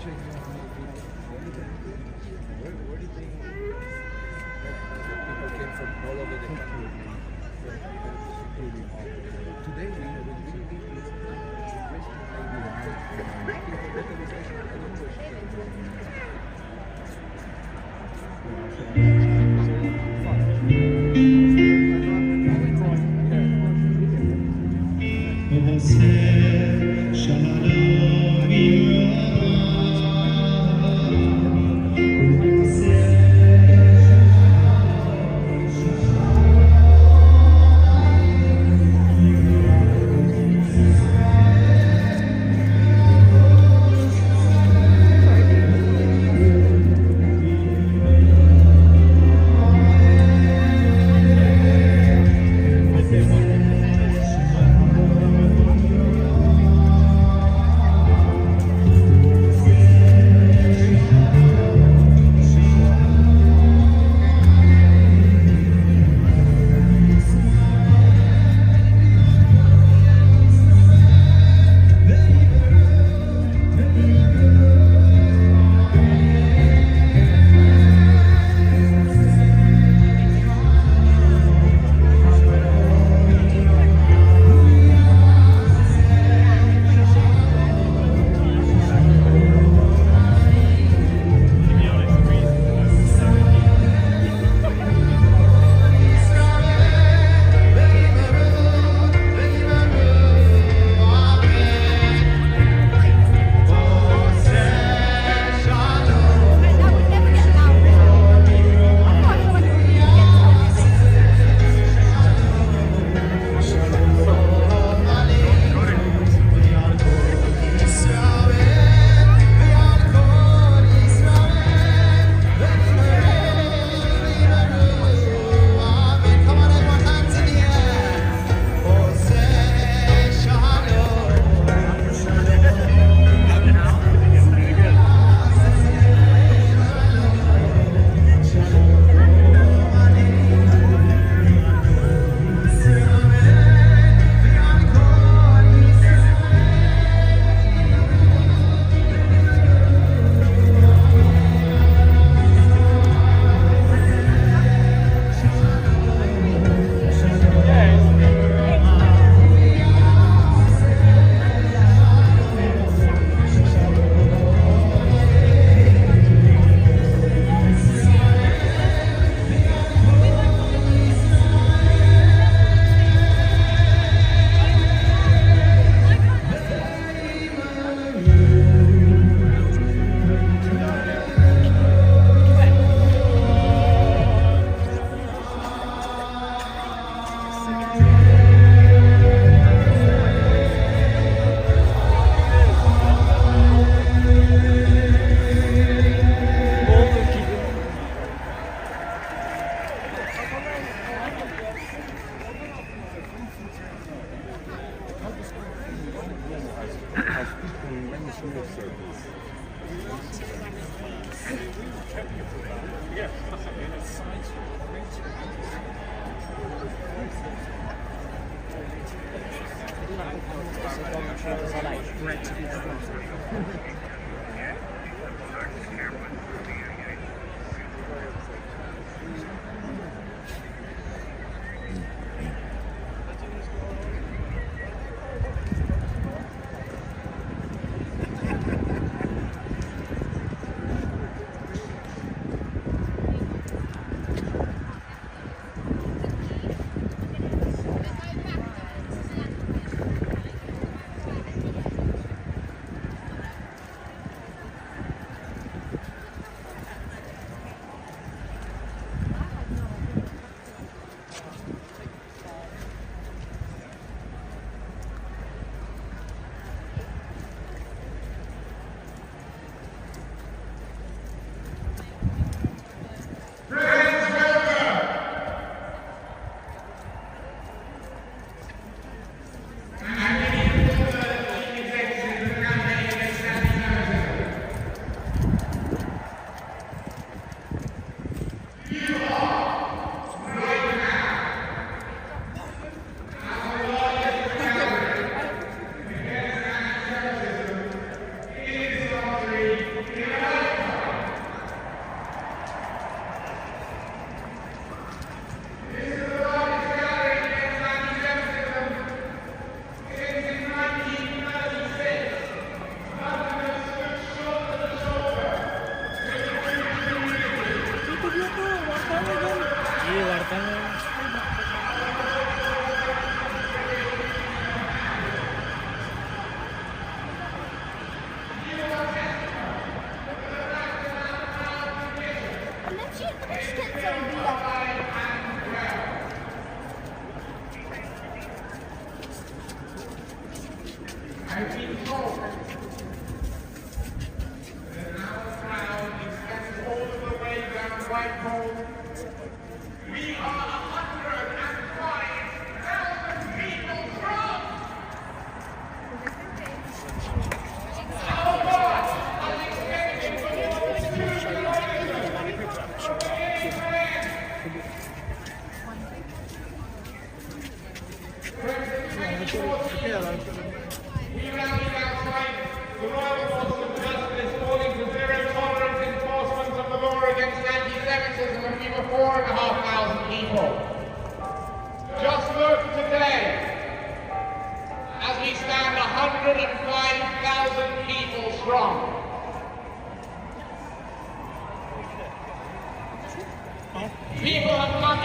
Where do you think that people came from all over the country? Today, we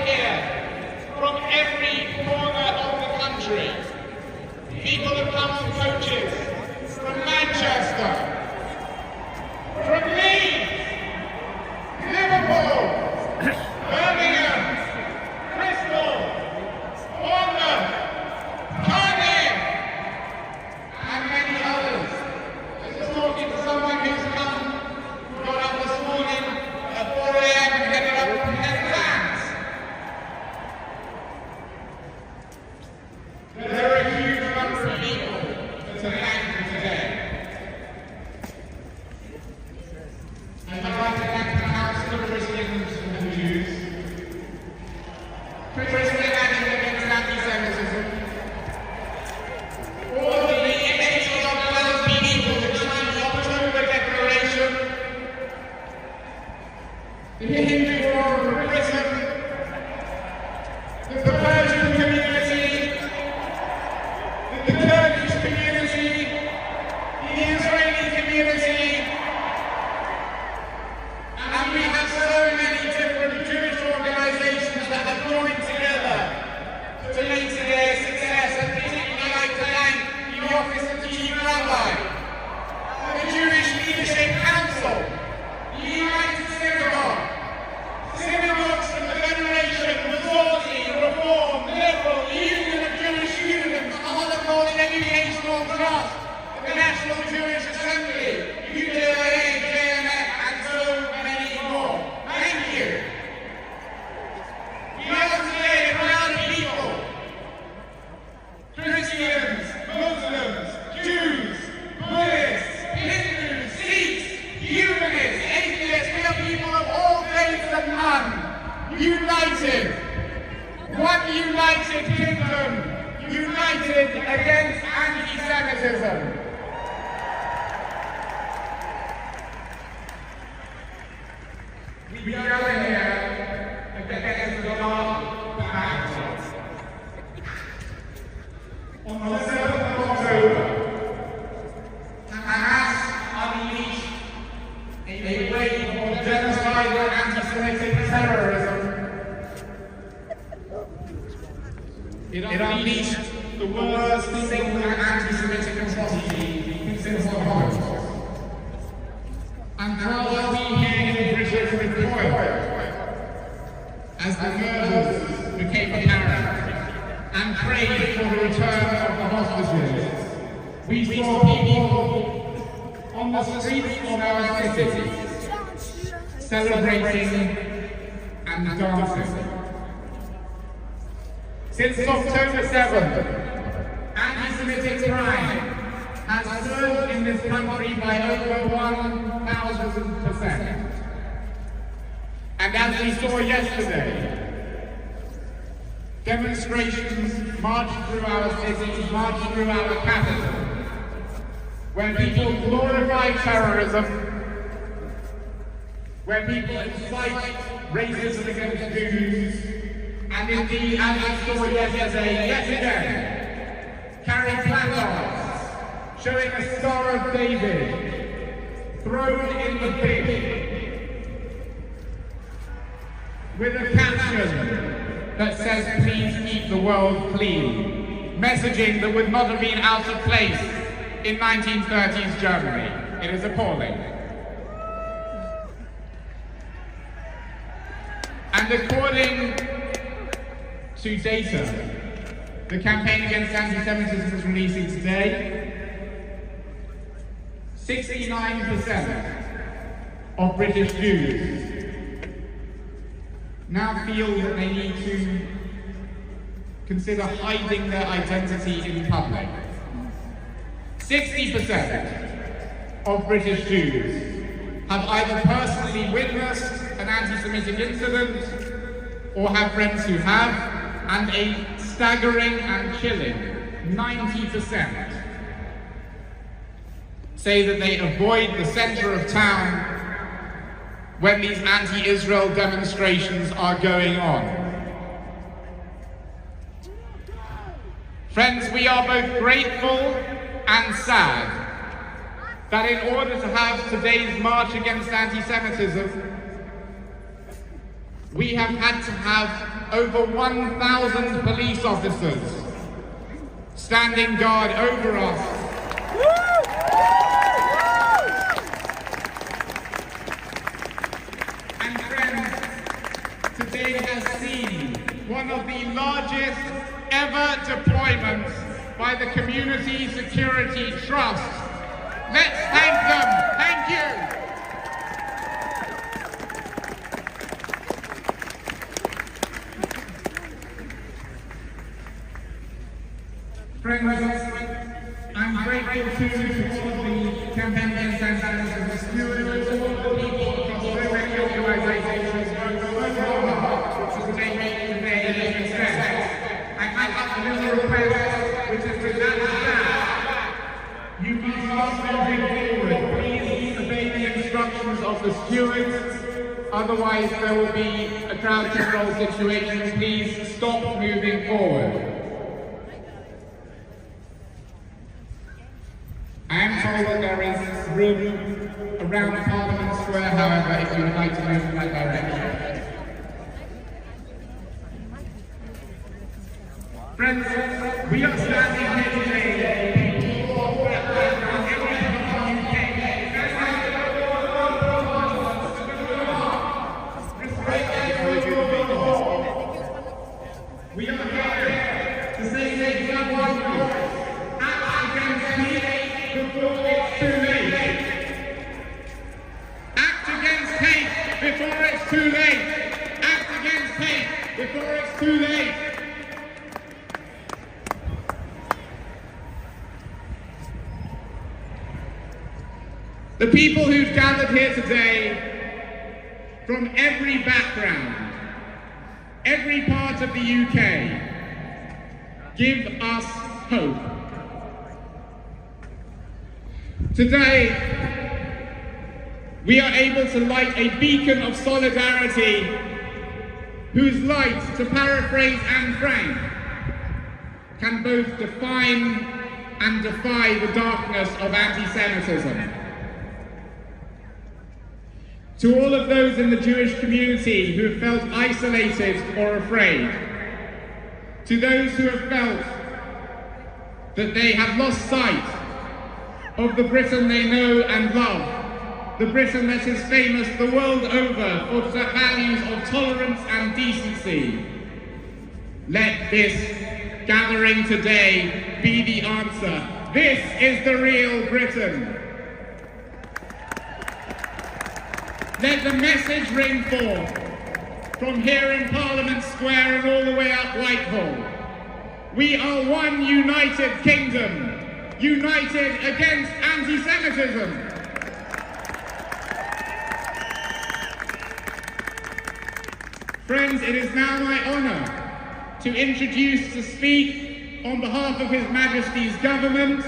here from every corner of the country. People have come on coaches from Manchester, from Leeds, Liverpool, Birmingham, Bristol, Bournemouth, Cardiff, and many others. I was talking to someone who's got up this morning at 4 a.m. and headed up to Netherlands. There are a huge number of people to thank you today. I'd like to thank the Council of Christians and Jews, Christian Action Against Anti-Semitism, all of the 80,000 people to sign the October Declaration, the Hindu Forum for Britain, the Persian community, the Turkish community, the Israeli community, and we have so many different Jewish organizations that have joined together to lead to their success, and particularly I'd like to thank the Office of the Chief Rabbi, the Jewish Leadership Council, the United Synagogue, synagogues from the Federation, Masorti, Reform, Liberal, the Union of Jewish Students, the Holocaust Educational Trust, the National Jewish Assembly, uAsJRut42Ysl3MOO, and so many more. Thank you. We are today a proud people. Christians, Muslims, Jews, Buddhists, Hindus, Sikhs, humanists, atheists, we are people of all faiths and none, united. One united kingdom, united against anti-Semitism. We gather here against the dark battles. On the 7th of October, Hamas unleashed a wave of genocidal anti-Semitic terrorism. It unleashed the worst single anti-Semitic atrocity since the Holocaust. And now we here in Britain recoil as the murders became apparent and prayed for the return of the hostages. We saw people on the streets of our cities celebrating and dancing. Since October 7th, anti-Semitic crime has surged in this country by over 1,000%. And as we saw yesterday, demonstrations marched through our cities, marched through our capital, where people glorify terrorism, where people incite racism against Jews, and indeed, as we saw yesterday, yet again, carry placards showing a Star of David thrown in the pit with a caption that says, "Please keep the world clean," messaging that would not have been out of place in 1930s Germany. It is appalling. And according to data the Campaign Against Anti-Semitism is releasing today, 69% of British Jews now feel that they need to consider hiding their identity in public. 60% of British Jews have either personally witnessed an anti-Semitic incident or have friends who have, and a staggering and chilling 90% say that they avoid the center of town when these anti-Israel demonstrations are going on. Friends, we are both grateful and sad that in order to have today's march against anti-Semitism, we have had to have over 1,000 police officers standing guard over us. And friends, today has seen one of the largest ever deployments by the Community Security Trust. Let's thank them. Thank you. Friends, I'm grateful to all of the campaign organizations and the stewards, all of the people across so many organizations who work so hard to make today a success. I have a little request, which is to that you must stop moving forward. Please obey the instructions of the stewards, otherwise there will be a crowd control situation. Please stop moving forward. I am told that there is room around Parliament Square, however, if you would like to move in that direction. Friends, we are standing here today. We are here to say one word. Act against hate before it's too late. Act against hate before it's too late. Act against hate before it's too late. The people who've gathered here today from every background, every part of the UK, give us hope. Today, we are able to light a beacon of solidarity whose light, to paraphrase Anne Frank, can both define and defy the darkness of anti-Semitism. To all of those in the Jewish community who have felt isolated or afraid, to those who have felt that they have lost sight of the Britain they know and love, the Britain that is famous the world over for the values of tolerance and decency, let this gathering today be the answer. This is the real Britain. Let the message ring forth from here in Parliament Square and all the way up Whitehall. We are one united kingdom, united against anti-Semitism. Friends, it is now my honour to introduce to speak on behalf of His Majesty's Government,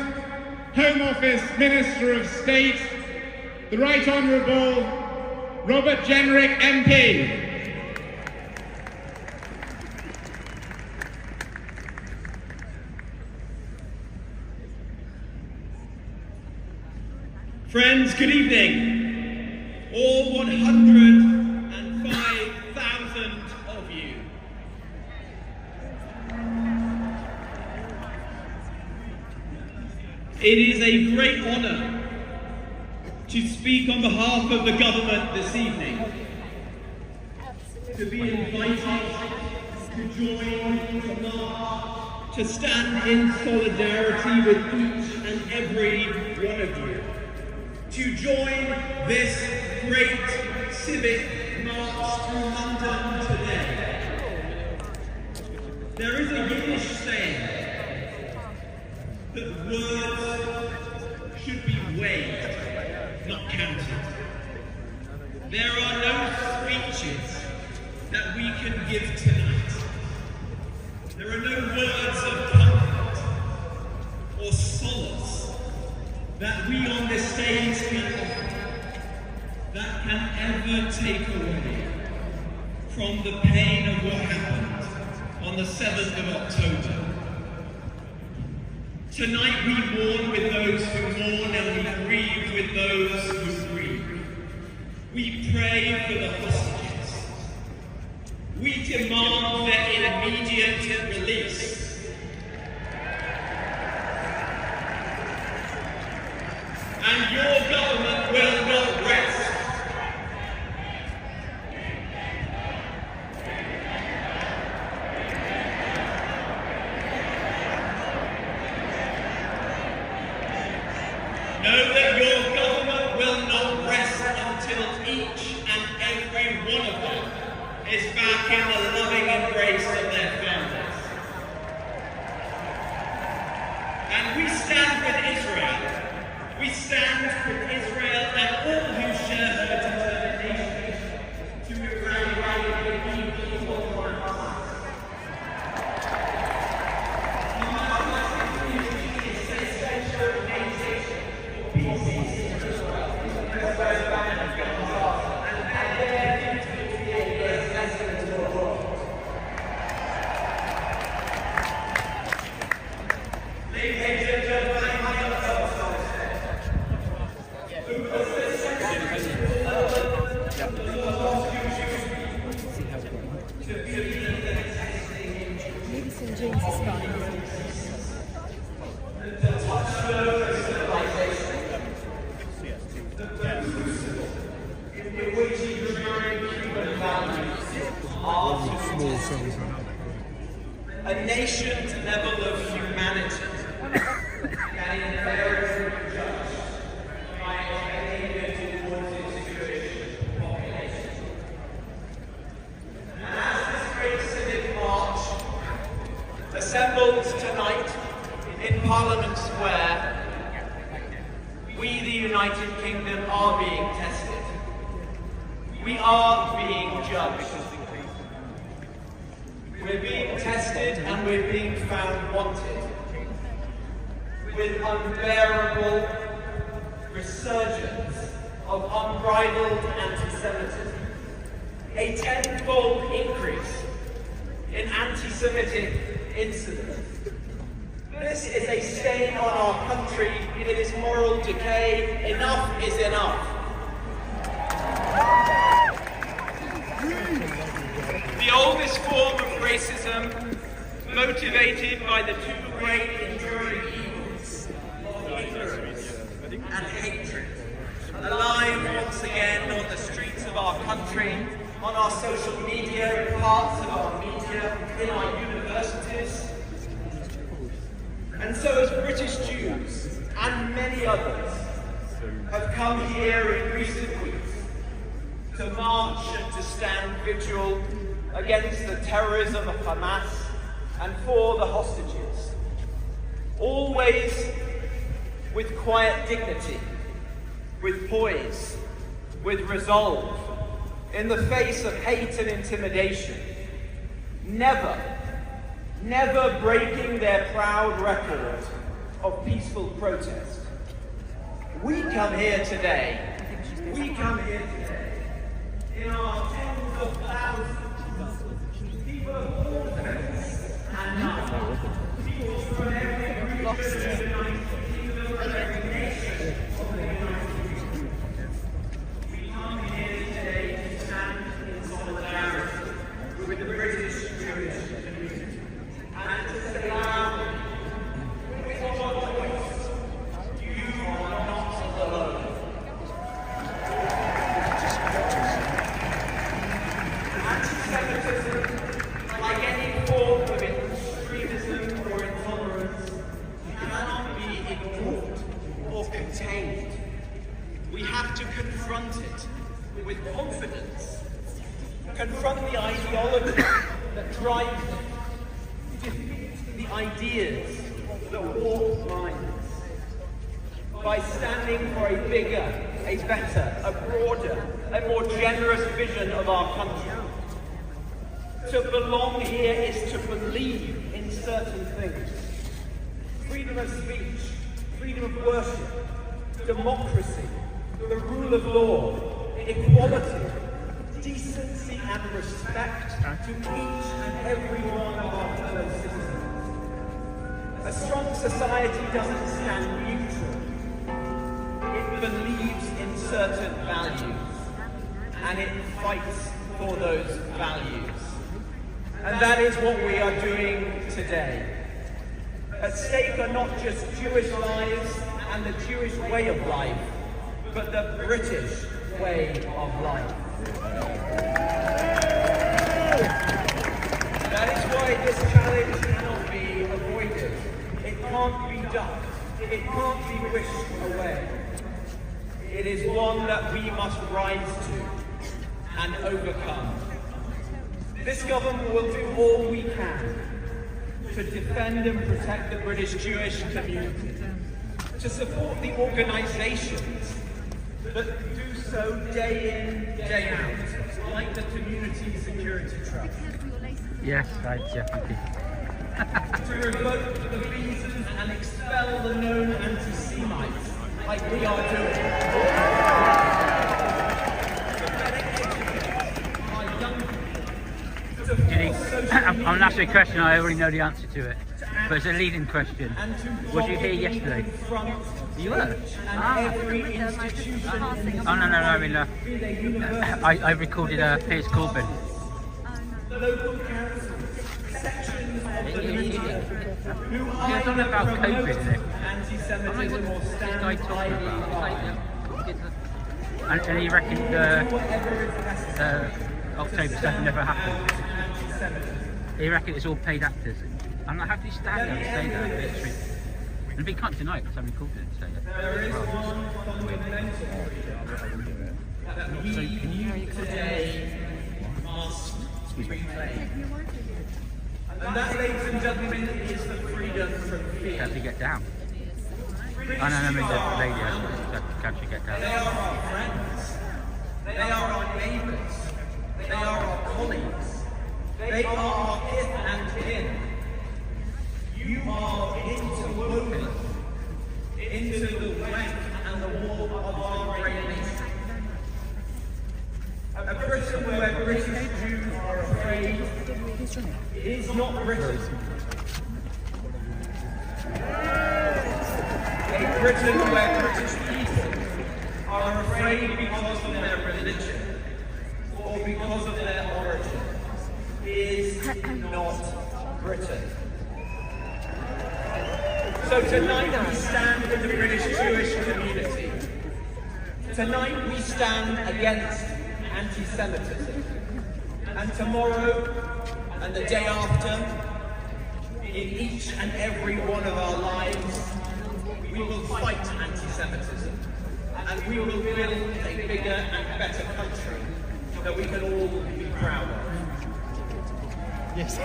Home Office Minister of State, the Right Honourable Robert Jenrick MP. Friends, good evening. All 105,000 of you. It is a great honour to speak on behalf of the government this evening, to be invited to join, to march, to stand in solidarity with each and every one of you, to join this great civic march through London today. There is a Yiddish saying that words should be weighed, not counted. There are no speeches that we can give tonight. There are no words of comfort or solace that we on this stage can offer that can ever take away from the pain of what happened on the 7th of October. Tonight we mourn with those who mourn and we grieve with those who grieve. We pray for the hostages. We demand their police. And your government will not rest. Know that your government will not rest until each and every one of them is back in the loving embrace of their families. And we stand with Israel. We stand with Israel and all who share her determination to eradicate the evil from us. Maybe St. James is fine. A nation's level of humanity can invariably judge by its behavior towards its Jewish population. And as this great civic march assembled tonight in Parliament Square, we, the United Kingdom, are being tested. We are being judged. We're being tested and we're being found wanted with unbearable resurgence of unbridled anti-Semitism, a tenfold increase in anti-Semitic incidents. This is a stain on our country. It is moral decay. Enough is enough. The oldest form of racism, motivated by the two great enduring evils of ignorance and hatred, alive once again on the streets of our country, on our social media, in parts of our media, in our universities. And so as British Jews and many others have come here in recent weeks to march and to stand vigil against the terrorism of Hamas and for the hostages, always with quiet dignity, with poise, with resolve, in the face of hate and intimidation, never breaking their proud record of peaceful protest. We come here today in our tens of thousands, people of all faiths and none, people from every region of the United Kingdom and every nation of the United Kingdom. We come here today to stand in solidarity with the British Jewish community and to say loudly, with one voice, you are not alone. Anti-Semitism, like any form of extremism or intolerance, cannot be ignored or contained. We have to confront it with confidence. Confront the ideology that drives it. Defeat the ideas that warp minds. By standing for a bigger, a better, a broader, a more generous vision of our country. To belong here is to believe in certain things. Freedom of speech, freedom of worship, democracy, the rule of law, equality, decency and respect to each and every one of our fellow citizens. A strong society doesn't stand neutral. It believes in certain values, and it fights for those values. And that is what we are doing today. At stake are not just Jewish lives and the Jewish way of life, but the British way of life. That is why this challenge cannot be avoided. It can't be ducked. It can't be wished away. It is one that we must rise to and overcome. This government will do all we can to defend and protect the British Jewish community, to support the organisations that do so day in, day out, like the Community Security Trust. Yes, I definitely. To revoke the visas and expel the known anti-Semites, like we are doing. I'm going to ask you a question, I already know the answer to it, but it's a leading question. Was you here yesterday? You were? Ah. Oh, no, I mean, I recorded Piers Corbyn. I don't know about COVID, is it? What's this guy talking about? And he reckoned October 7th never happened. He reckoned it's all paid actors. I'm like, how do you stand there and say that? Literally. And we can't deny it because I recorded it and say that. There is one fundamental that we today must reclaim. And that, ladies and gentlemen, is the freedom from fear. Can't you get down? Oh, no, I mean the lady, can't you get down? They are our friends. They are our neighbours. They are our colleagues. They are our kith and kin. You are interwoven into the web and the wall of our great nation. A Britain where British Jews are afraid is not Britain. A Britain where British people are afraid because of their religion or because of their origin is not Britain. So tonight we stand with the British Jewish community. Tonight we stand against anti-Semitism. And tomorrow and the day after, in each and every one of our lives, we will fight anti-Semitism. And we will build a bigger and better country that we can all be proud of. Yes.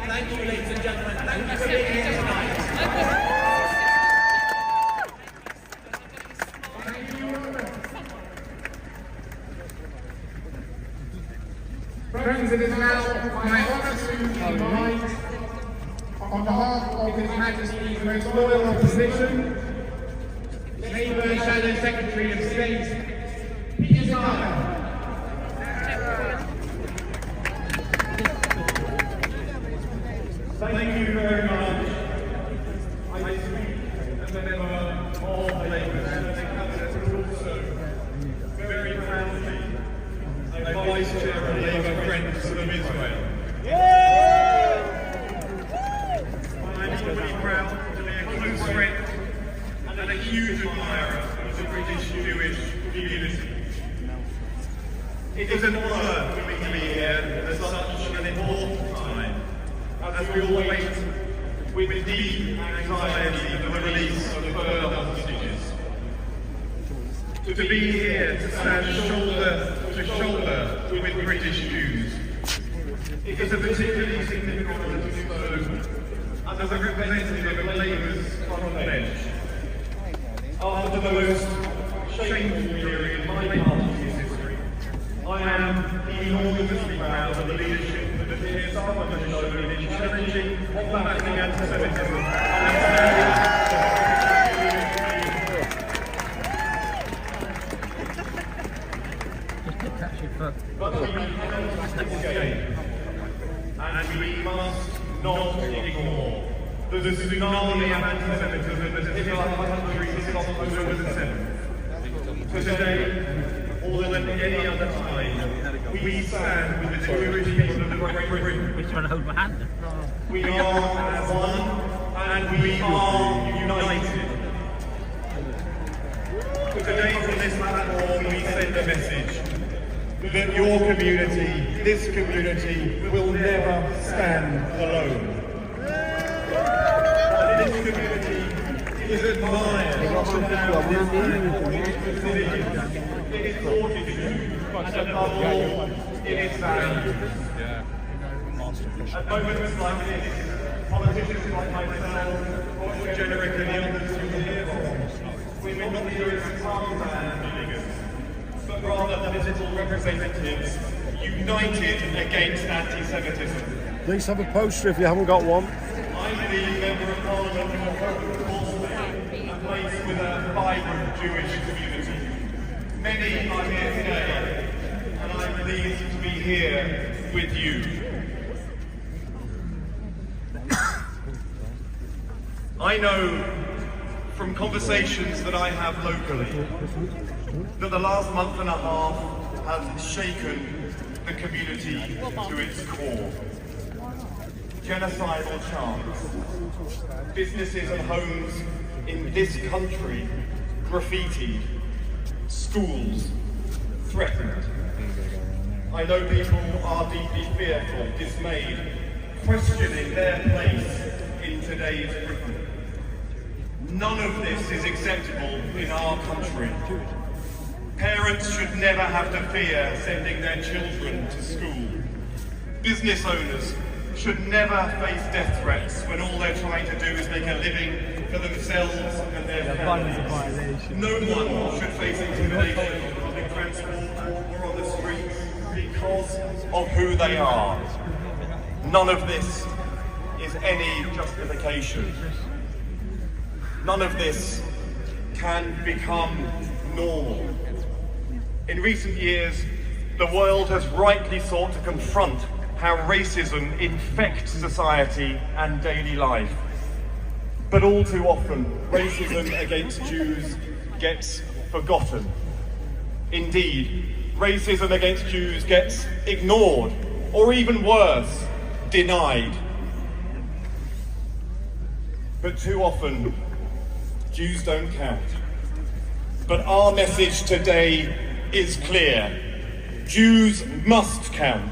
Thank you, ladies and gentlemen. Thank you for being here tonight. Friends, it is now my honour to invite, on behalf of His Majesty's most loyal opposition, Labour Shadow Secretary of State, Peter. Thank you very much. I speak as a member of Labour and also very proudly a Vice Chair of Labour Friends of Israel. I'm equally proud to be a close friend and a huge admirer of the British Jewish community. It is an honour for me to be here at such an important time, as we all wait with deep anxiety for the release of the further hostages. To be here to stand shoulder to shoulder with British Jews. It is a particularly significant honour to do so as a representative of Labour's front bench. After the most shameful period in my party's history, I am enormously proud of the leadership that the Starmer has shown in challenging, combating anti-Semitism and but we must escape, and we must not ignore the tsunami of anti-Semitism that has hit our country since October the 7th. Today, more than any other time, we stand with the Jewish people of Great Britain. He's trying to hold my hand. We are as one, and we are united. Today from this platform we send a message that your community, this community, will never stand alone. This community is admired in its fortitude and above all in its values. At moments like this, politicians like myself, or Generic and the others who hear from, we may not be here as Tarzan figures, but rather political representatives united against anti-Semitism. Please have a poster if you haven't got one. I believe Member of Parliament for Horsley, a place with a vibrant Jewish community. Many are here today, and I'm pleased to be here with you. I know from conversations that I have locally that the last month and a half has shaken the community to its core. Genocidal chants, businesses and homes in this country graffitied, schools threatened. I know people are deeply fearful, dismayed, questioning their place in today's Britain. None of this is acceptable in our country. Parents should never have to fear sending their children to school. Business owners should never face death threats when all they're trying to do is make a living for themselves and their families. No one should face intimidation on public transport or on the streets because of who they are. None of this is any justification. None of this can become normal. In recent years, the world has rightly sought to confront how racism infects society and daily life. But all too often, racism against Jews gets forgotten. Indeed, racism against Jews gets ignored, or even worse, denied. But too often, Jews don't count. But our message today is clear. Jews must count.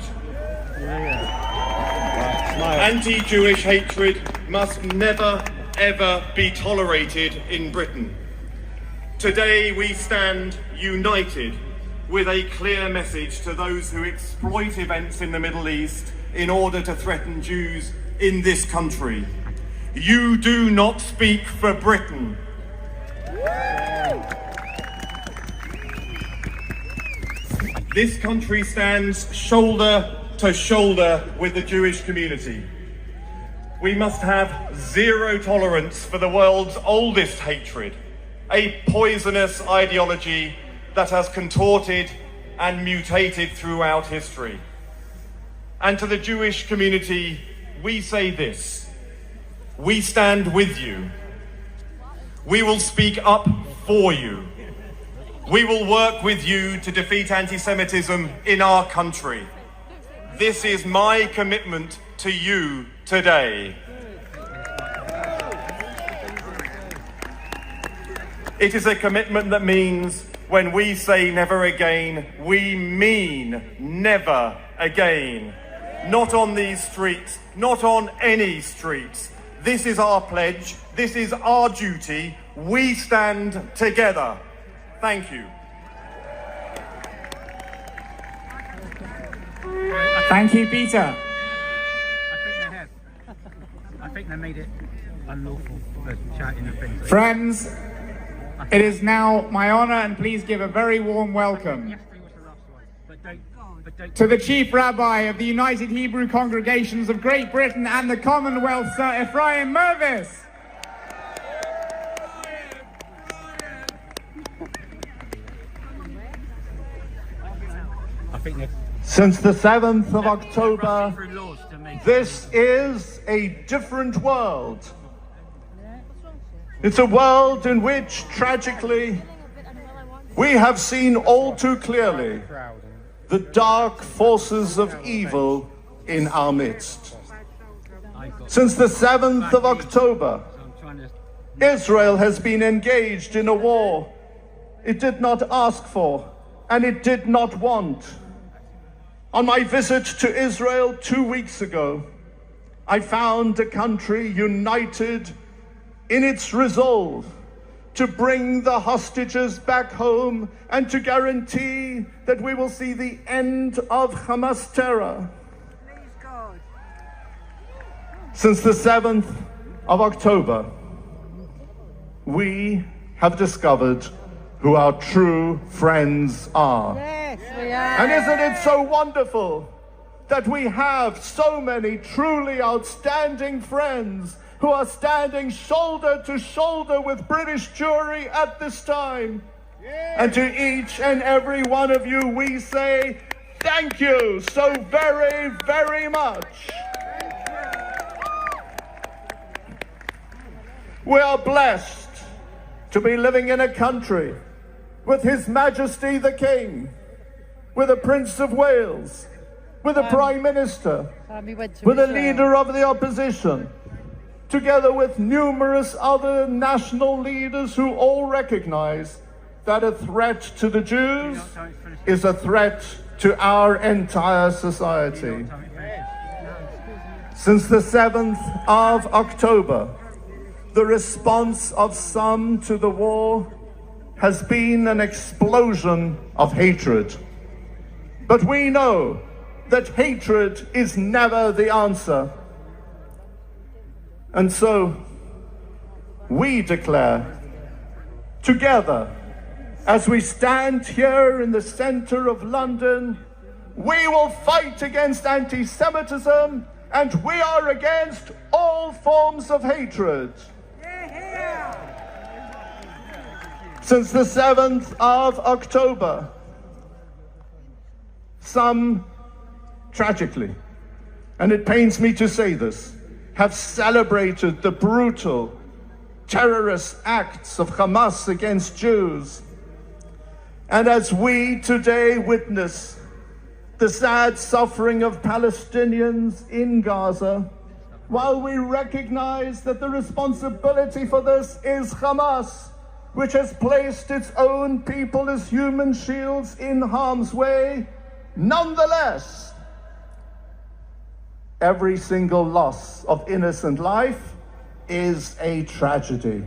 Anti-Jewish hatred must never, ever be tolerated in Britain. Today we stand united with a clear message to those who exploit events in the Middle East in order to threaten Jews in this country. You do not speak for Britain. This country stands shoulder to shoulder with the Jewish community. We must have zero tolerance for the world's oldest hatred, a poisonous ideology that has contorted and mutated throughout history. And to the Jewish community, we say this: we stand with you. We will speak up for you. We will work with you to defeat anti-Semitism in our country. This is my commitment to you today. It is a commitment that means when we say never again, we mean never again. Not on these streets, not on any streets. This is our pledge. This is our duty. We stand together. Thank you. Thank you, Peter. I think they made it unlawful for chatting and things. Friends, it is now my honour, and please give a very warm welcome to the Chief Rabbi of the United Hebrew Congregations of Great Britain and the Commonwealth, Sir uAsJRut42Ysl3MOO. Since the 7th of October, this is a different world. It's a world in which, tragically, we have seen all too clearly the dark forces of evil in our midst. Since the 7th of October, Israel has been engaged in a war it did not ask for and it did not want. On my visit to Israel 2 weeks ago, I found a country united in its resolve to bring the hostages back home and to guarantee that we will see the end of Hamas terror. Since the 7th of October, we have discovered who our true friends are. Yes, we are. And isn't it so wonderful that we have so many truly outstanding friends who are standing shoulder to shoulder with British Jewry at this time? And to each and every one of you, we say thank you so very, very much. We are blessed to be living in a country with His Majesty the King, with a Prince of Wales, with a Prime Minister, with a leader of the opposition, together with numerous other national leaders who all recognize that a threat to the Jews is a threat to our entire society. Since the 7th of October, the response of some to the war has been an explosion of hatred. But we know that hatred is never the answer. And so we declare together, as we stand here in the center of London, we will fight against anti-Semitism and we are against all forms of hatred. Since the 7th of October, some, tragically, and it pains me to say this, have celebrated the brutal terrorist acts of Hamas against Jews. And as we today witness the sad suffering of Palestinians in Gaza, while we recognize that the responsibility for this is Hamas, which has placed its own people as human shields in harm's way, nonetheless, every single loss of innocent life is a tragedy.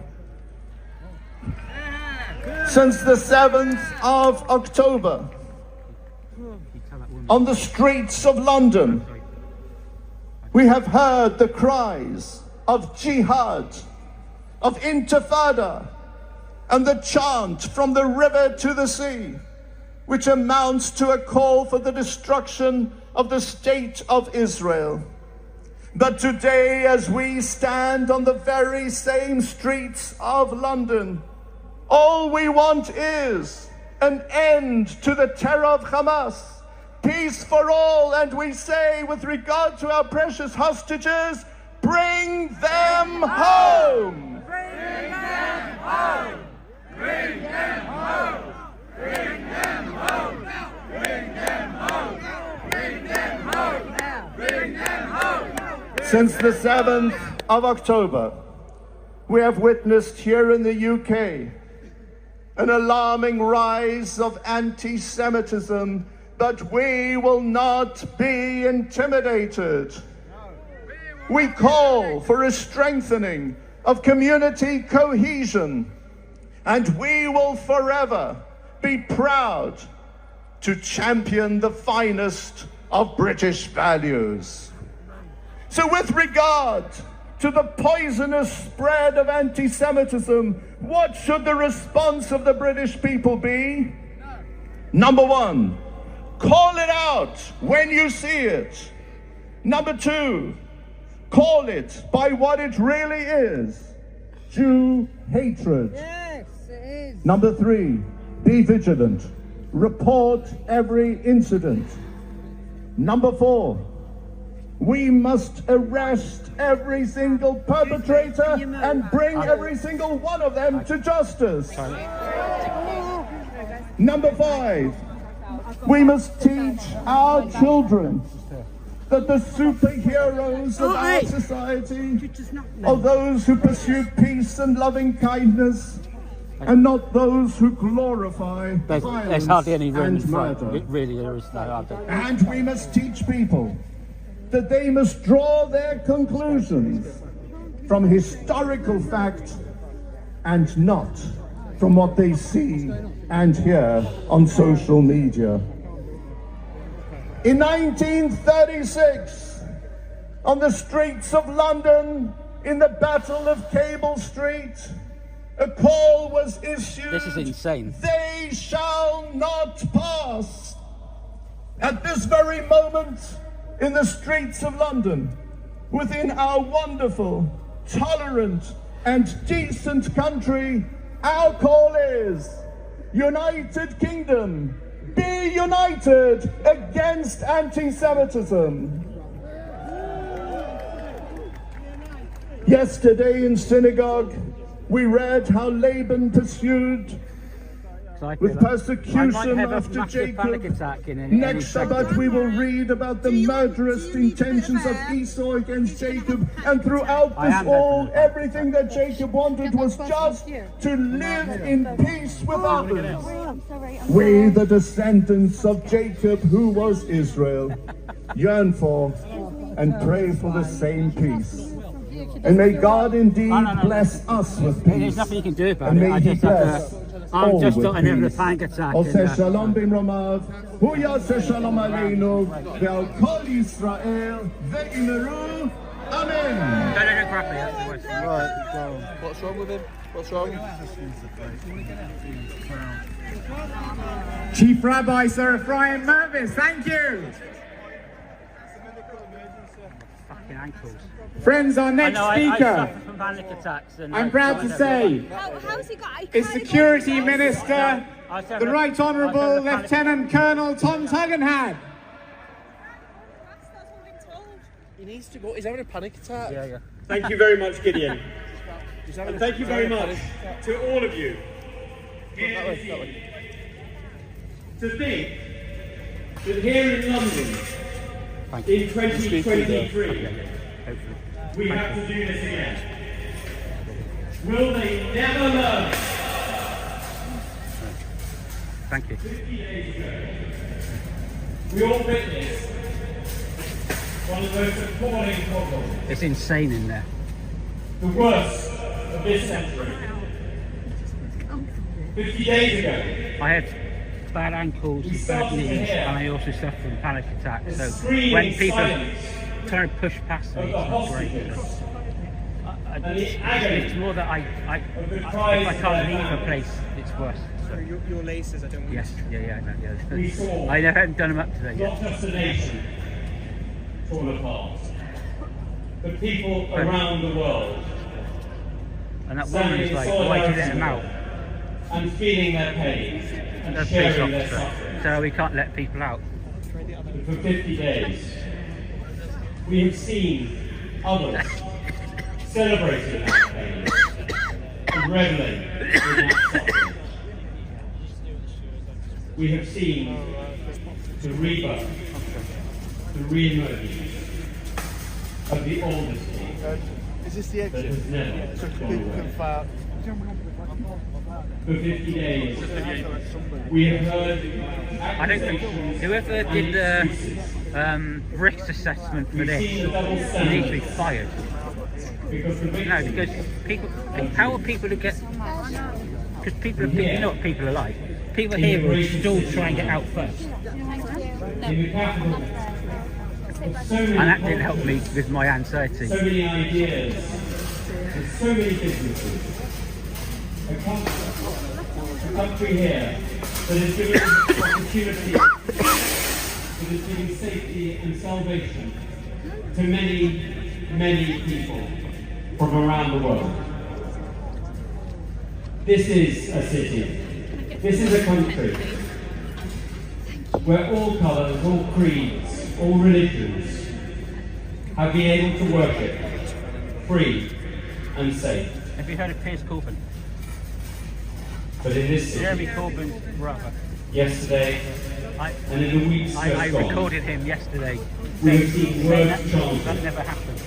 Since the 7th of October, on the streets of London, we have heard the cries of jihad, of intifada, and the chant from the river to the sea, which amounts to a call for the destruction of the state of Israel. But today, as we stand on the very same streets of London, all we want is an end to the terror of Hamas, peace for all, and we say, with regard to our precious hostages, bring them home! Bring them home! Bring them home! Bring them home! Bring them home! Bring them home! Bring them home! Since the 7th of October, we have witnessed here in the UK an alarming rise of anti-Semitism, but we will not be intimidated. We call for a strengthening of community cohesion, and we will forever be proud to champion the finest of British values. So with regard to the poisonous spread of anti-Semitism, what should the response of the British people be? Number one, call it out when you see it. Number two, call it by what it really is, Jew hatred. Yes, it is. Number three, be vigilant. Report every incident. Number four, we must arrest every single perpetrator and bring every single one of them to justice. Number 5, we must teach our children that the superheroes of our society are those who pursue peace and loving kindness, and not those who glorify violence. There's hardly any room in and front. murder. It really there is no other. And we must teach people that they must draw their conclusions from historical fact and not from what they see and hear on social media. In 1936, on the streets of London, in the Battle of Cable Street, a call was issued. This is insane. They shall not pass. At this very moment, in the streets of London, within our wonderful, tolerant, and decent country, our call is, United Kingdom, be united against anti-Semitism. Yesterday in synagogue, we read how Laban pursued with persecution after Jacob. Next Shabbat we will read about the murderous intentions of Esau against Jacob, and throughout this all, everything that Jacob wanted was just to live in peace with others. We, the descendants of Jacob, who was Israel, yearn for and pray for the same peace. And may God indeed bless us with peace. There's nothing you can do about and it. may I He just bless have to... I'm just with starting having a peace. panic attack. Ose shalom b'mromav, hu yaseh shalom aleinu, ve'al kol Yisrael, ve'imeru, amen. No, properly, that's the worst. Right, so what's wrong with him? What's wrong? Chief Rabbi Sir Fucking ankles. Friends, our next I speaker, suffer from panic attacks. And I'm proud to say, How's he got? is Security Minister, the Right Honourable Lieutenant Colonel Tom Tuggenhad. He needs to go. He's having a panic attack. Yeah. Thank you very much, Gideon. And thank you very much to all of you here this evening. To think that here in London, in 2023, we have to do this again. Will they never learn? Thank you. 50 days ago, we all witnessed one of the most appalling problems. It's insane in there. The worst of this century. 50 days ago, I had bad ankles and bad knees, and I also suffer from panic attacks. So when people try to push past me, it's not great. It's more that if I can't leave a place, it's worse. So. Your laces, I don't want Yes, yeah. we saw I haven't done them up today not yet. just a nation fall apart, but people around the world And that woman is like, why do you let them out? and feeling their pain and The police sharing their officer. suffering. So we can't let people out. For 50 days, we have seen others celebrating that pain and reveling in that suffering. We have seen the rebirth, the re-emergence of the oldest king Is this the that exit? has never So gone people away. can fire. For 50 days, we have heard I don't think whoever did the risk assessment for this needs to be fired. No, because people, how are people who get, because people, you know what people are like. People here will still try and get out first. in the capital, And that didn't help me with my anxiety. so many ideas, and so many businesses. A country here that is giving opportunity, that is giving safety and salvation to many, many people from around the world. This is a city, this is a country where all colours, all creeds, all religions have been able to worship free and safe. Have you heard of Piers Corbyn? But in this city, Jeremy Corbyn's brother. yesterday, and in the weeks I gone, recorded him yesterday. we have seen words chanted That never happened.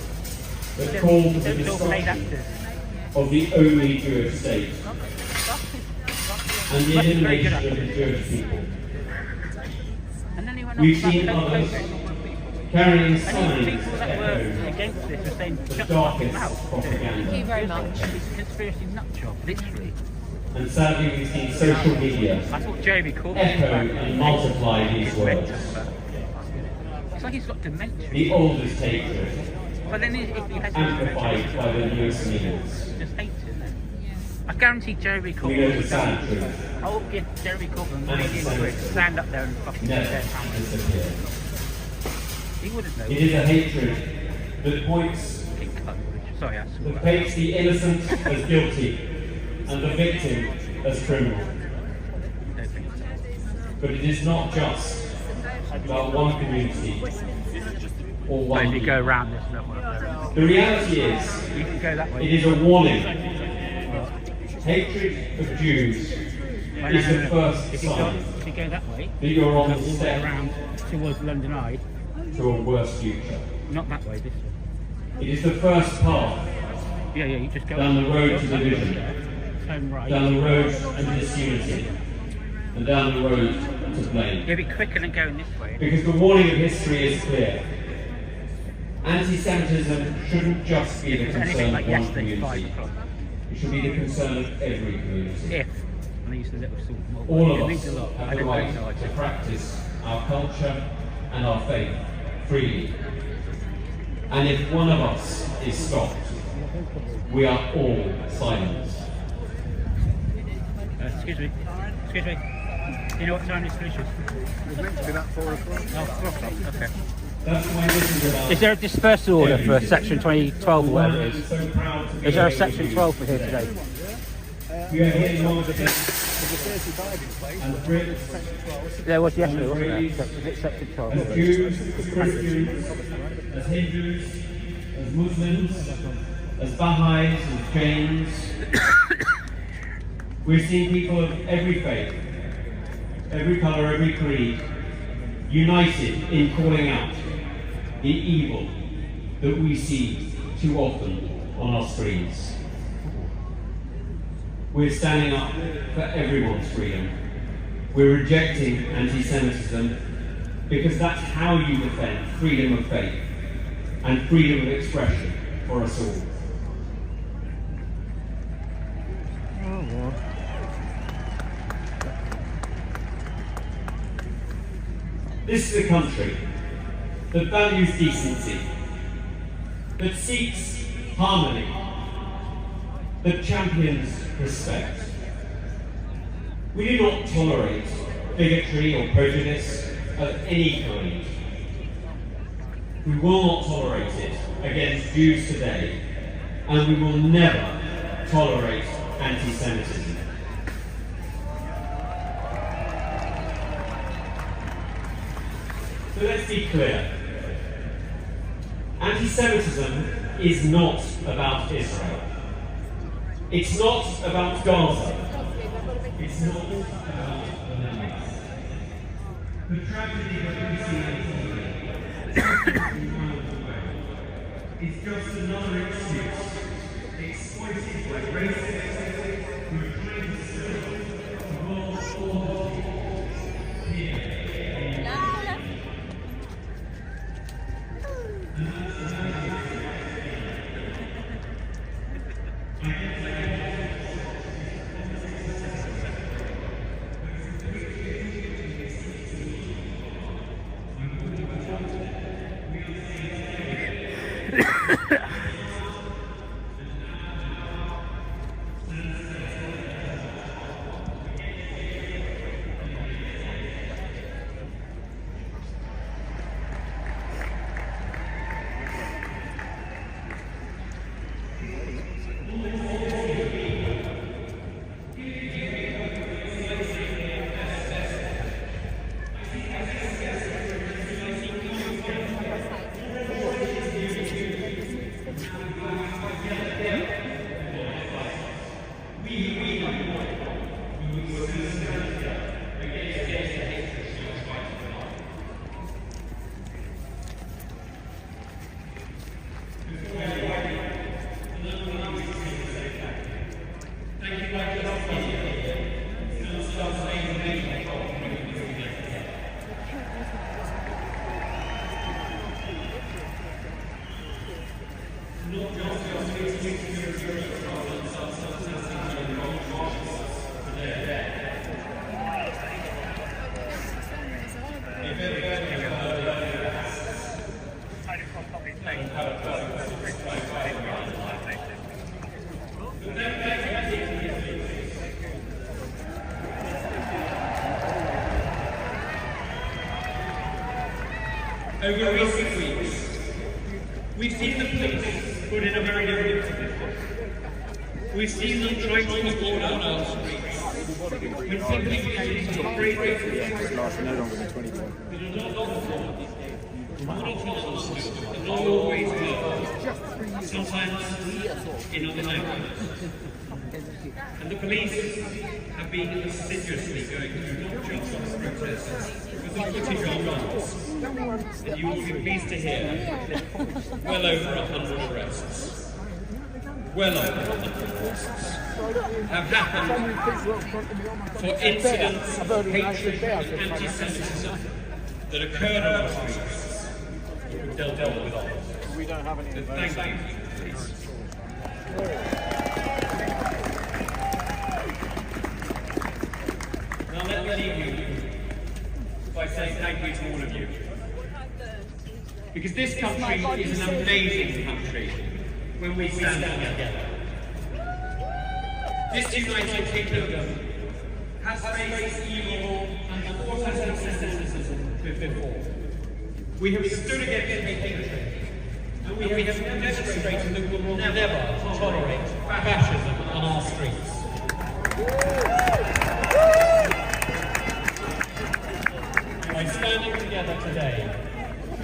that call for the Don't all paid destruction actors. of the only Jewish state and the Must be very good elimination of the Jewish people. And then he went We've on seen about others COVID. carrying And signs people that that were echo against this were saying, the shut the fucking darkest mouth. propaganda. Thank you very much. It's a conspiracy nut job, literally. And sadly, we've seen social media I thought Jeremy Corbyn echo and multiply these words. It's like he's got dementia. The oldest hatred, But then if he has amplified by the newest means. just hates it, isn't it? I guarantee Jeremy We know Corbyn the sad truth. I will give Jeremy Corbyn And $1 it's million to stand up there and fucking Never say their family. disappear. He wouldn't know. It is a hatred that points, Sorry, I swore. that paints the innocent as guilty and the victim as criminal. Don't think so. But it is not just about one community or But one if you people. go around this little one, The reality is, you can go that way. it is a warning. Hatred of Jews No, is no, the no. first If you go sign that way, that you're on go the all the way step around towards London Eye, to a worse future. not that way, this way. It is the first path Yeah, you just go down the road to go division, turn right. down the road to disunity, and down the road to blame. You'll be quicker than going this way. Because the warning of history is clear. Anti-Semitism shouldn't just be the If it was concern anything like of one yesterday, 5 community. o'clock. It should be the concern of every community. If, and I used the little sort of All it of means a us lot. I have the don't right know, I to just- practice our culture and our faith freely. And if one of us is stopped, we are all silenced. Excuse me. Excuse me. Do you know what time this finishes? It was meant to be about 4 o'clock. Oh, 4 o'clock. Okay. That's why this is about. Is there a dispersal order for section 2012 or whatever it is? So proud to be Is there a able section to 12 for here today? You have here one of the There's a 35 in place. and Brits, There was yesterday, wasn't there? Is it section 12? as Jews, as Christians, as Hindus, as Muslims, as Baha'is, as Jains. We've seen people of every faith, every colour, every creed, united in calling out the evil that we see too often on our screens. We're standing up for everyone's freedom. We're rejecting anti-Semitism because that's how you defend freedom of faith and freedom of expression for us all. This is a country that values decency, that seeks harmony, that champions respect. We do not tolerate bigotry or prejudice of any kind. We will not tolerate it against Jews today, and we will never tolerate anti-Semitism. So let's be clear. Anti-Semitism is not about Israel. It's not about Gaza. It's not about the Netherlands. The tragedy that we see is just another excuse exploited by racists who are trying to serve the world's order here. Over recent weeks, we've seen the police put in a very different position. We've seen them trying to put order on our streets. When simply wishing to break the not always well. Sometimes in other languages. And the police have been assiduously going through not just protests, but the footage online. And you will be pleased to hear well over 100 arrests. Well over 100 arrests have happened for incidents of hatred and anti-Semitism that occurred on our streets. We've dealt with all. We don't have any. So thank you, please. Now let me leave you by saying thank you to all of you. Because this country is an amazing country when we stand together. This United Kingdom has faced evil and fought anti-Semitism before. We have stood against bigotry, and we have demonstrated that we will never tolerate fascism on our streets. By standing together today,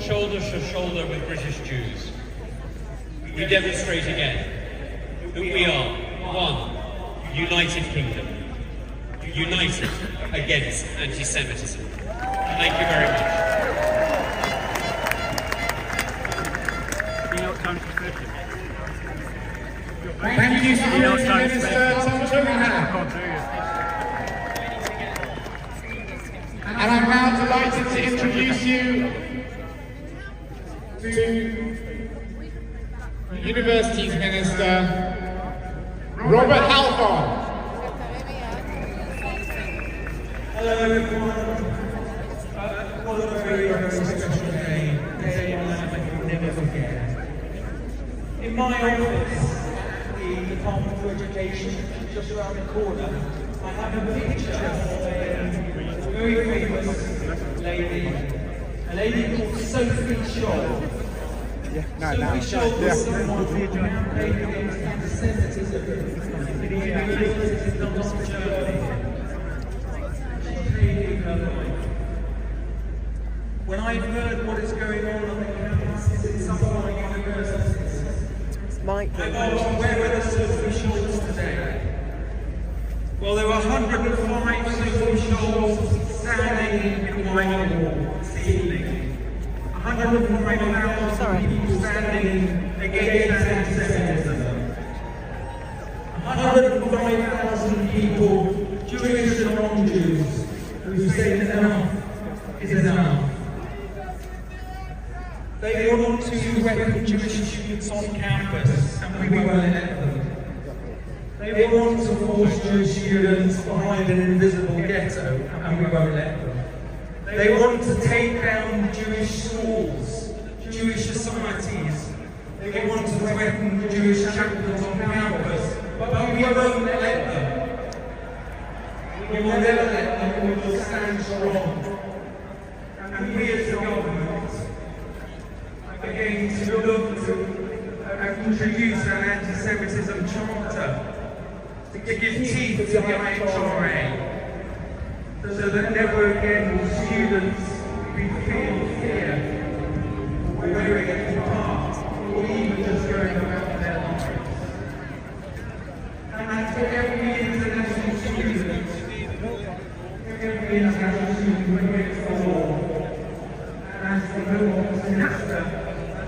shoulder to shoulder with British Jews, we demonstrate again that we are one united kingdom, united against anti-Semitism. Thank you very much. Thank you, Security Minister Tom Turner. And I'm now delighted to introduce you to Universities Minister Robert Halfon. Hello everyone. What a very, very special day. A day I will never forget. In my office, the Department for Education, just around the corner, I have a picture of a very famous lady, a lady called Sophie Scholl. Sophie Scholl was someone who campaigned against anti-Semitism in the universities in North Germany. She paid her life. When I've heard what is going on the campuses in some of our universities, I asked where were the Sophie Scholls today? Well, there were 105 Sophie Scholls standing in Whitehall this evening. 105,000 people standing against anti-Semitism. 105,000 people, Jewish and non-Jews, who say that enough is enough. They want to welcome Jewish students on campus, and we won't let them. They want to force Jewish students behind an invisible ghetto, and we won't let them. They want to take down Jewish schools, Jewish societies. They want to threaten Jewish chapels on campus, but we won't let them. We will never let them, we will stand strong. And we as the government, again, to look to introduce an anti-Semitism charter to give teeth to the IHRA, so that never again will students be feel fear or wearing a kippah or even just going about their lives. And for every international student, every international student who breaks the law, as the Home Minister,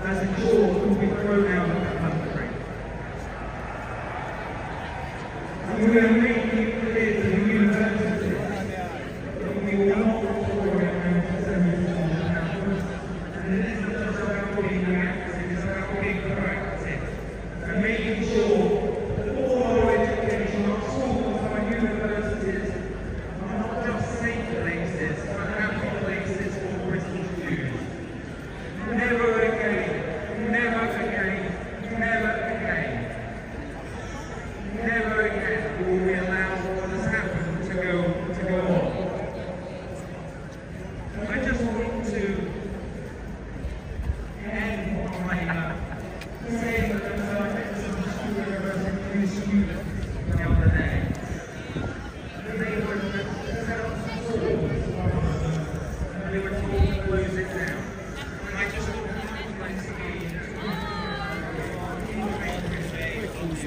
as a cause will be thrown out of the country. And we are making it clear to the university that we will not tolerate anti-Semitism on campus. And it isn't just about being active, it's about being proactive and making sure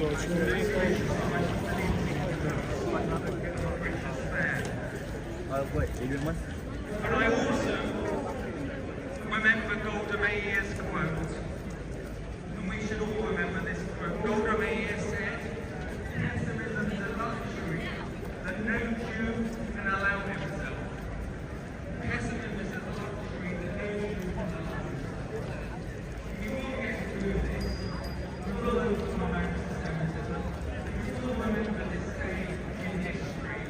But I also remember Golda Meir's quote, and we should all remember this quote. Golda Meir said, "Pessimism is a luxury that no Jew can allow himself. Pessimism is a luxury that no Jew can allow himself." We will get through this. We will overcome anti-Semitism. We will remember this day in history,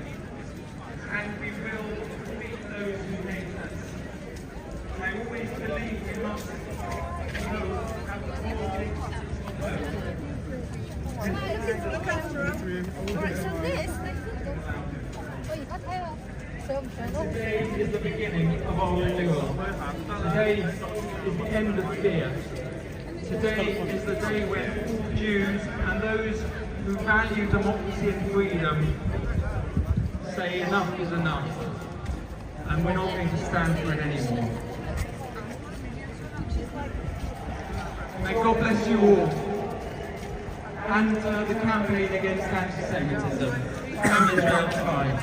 and we will defeat those who hate us. I always believe we must have the politics of hope. Today is the beginning of our renewal. Today is the end of fear. Today is the day when all Jews and those who value democracy and freedom say enough is enough, and we're not going to stand for it anymore. May God bless you all, and the campaign against anti-Semitism and Israel's fine.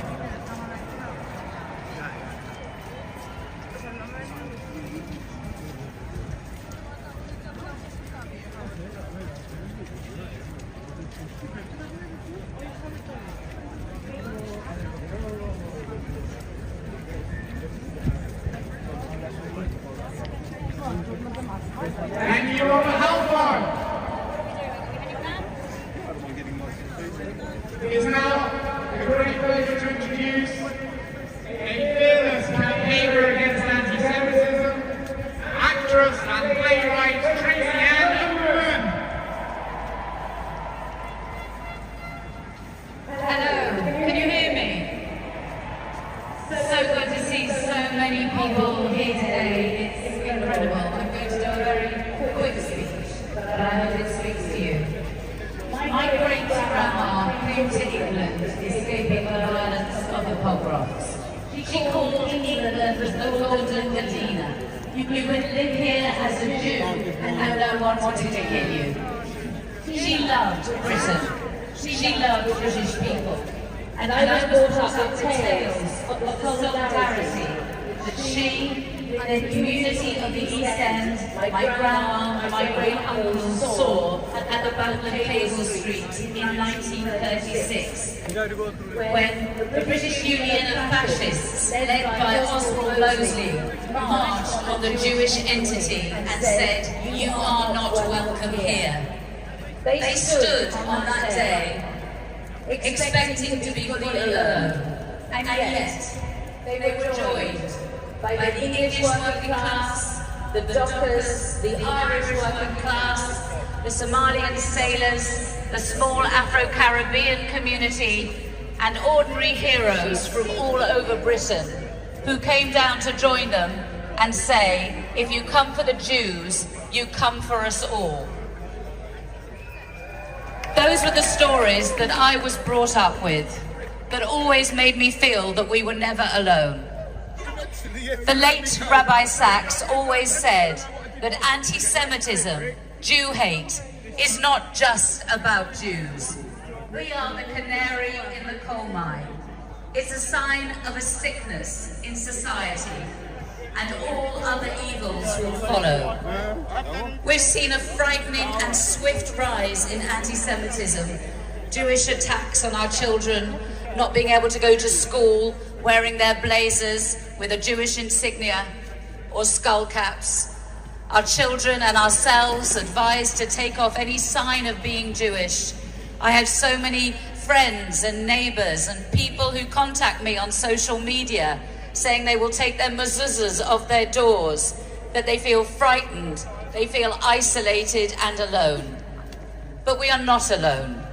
And you're on the Hellfire. It is now a great pleasure to introduce a fearless campaigner against anti-Semitism, actress and playwright Tracy Ann Uman. Hello, can you hear me? So good to see so many people here today. It's incredible. I'm going to do a very quick speech, but I hope it speaks to you. My great-grandma came to England, escaping the violence of the pogroms. She called England the Golden Medina. You could live here as a Jew and no one wanted to kill you. She loved Britain. She loved British people. And I was brought up with tales of the solidarity that she, the community of the East End, my grandma and my great uncle saw at the Battle of Cable Street in 1936, when the British Union of Fascists, led by Oswald Mosley, marched on the Jewish entity and said, "You are not welcome here." They stood on that day, expecting to be fully alone, and yet they were joined by the English working class, the dockers, the Irish working class, the Somalian sailors, the small Afro-Caribbean community, and ordinary heroes from all over Britain who came down to join them and say, "If you come for the Jews, you come for us all." Those were the stories that I was brought up with, that always made me feel that we were never alone. The late Rabbi Sachs always said that anti-Semitism, Jew hate, is not just about Jews. We are the canary in the coal mine. It's a sign of a sickness in society, and all other evils will follow. We've seen a frightening and swift rise in anti-Semitism, Jewish attacks on our children, not being able to go to school, wearing their blazers with a Jewish insignia or skull caps. Our children and ourselves advised to take off any sign of being Jewish. I have so many friends and neighbors and people who contact me on social media saying they will take their mezuzahs off their doors, that they feel frightened, they feel isolated and alone. But we are not alone.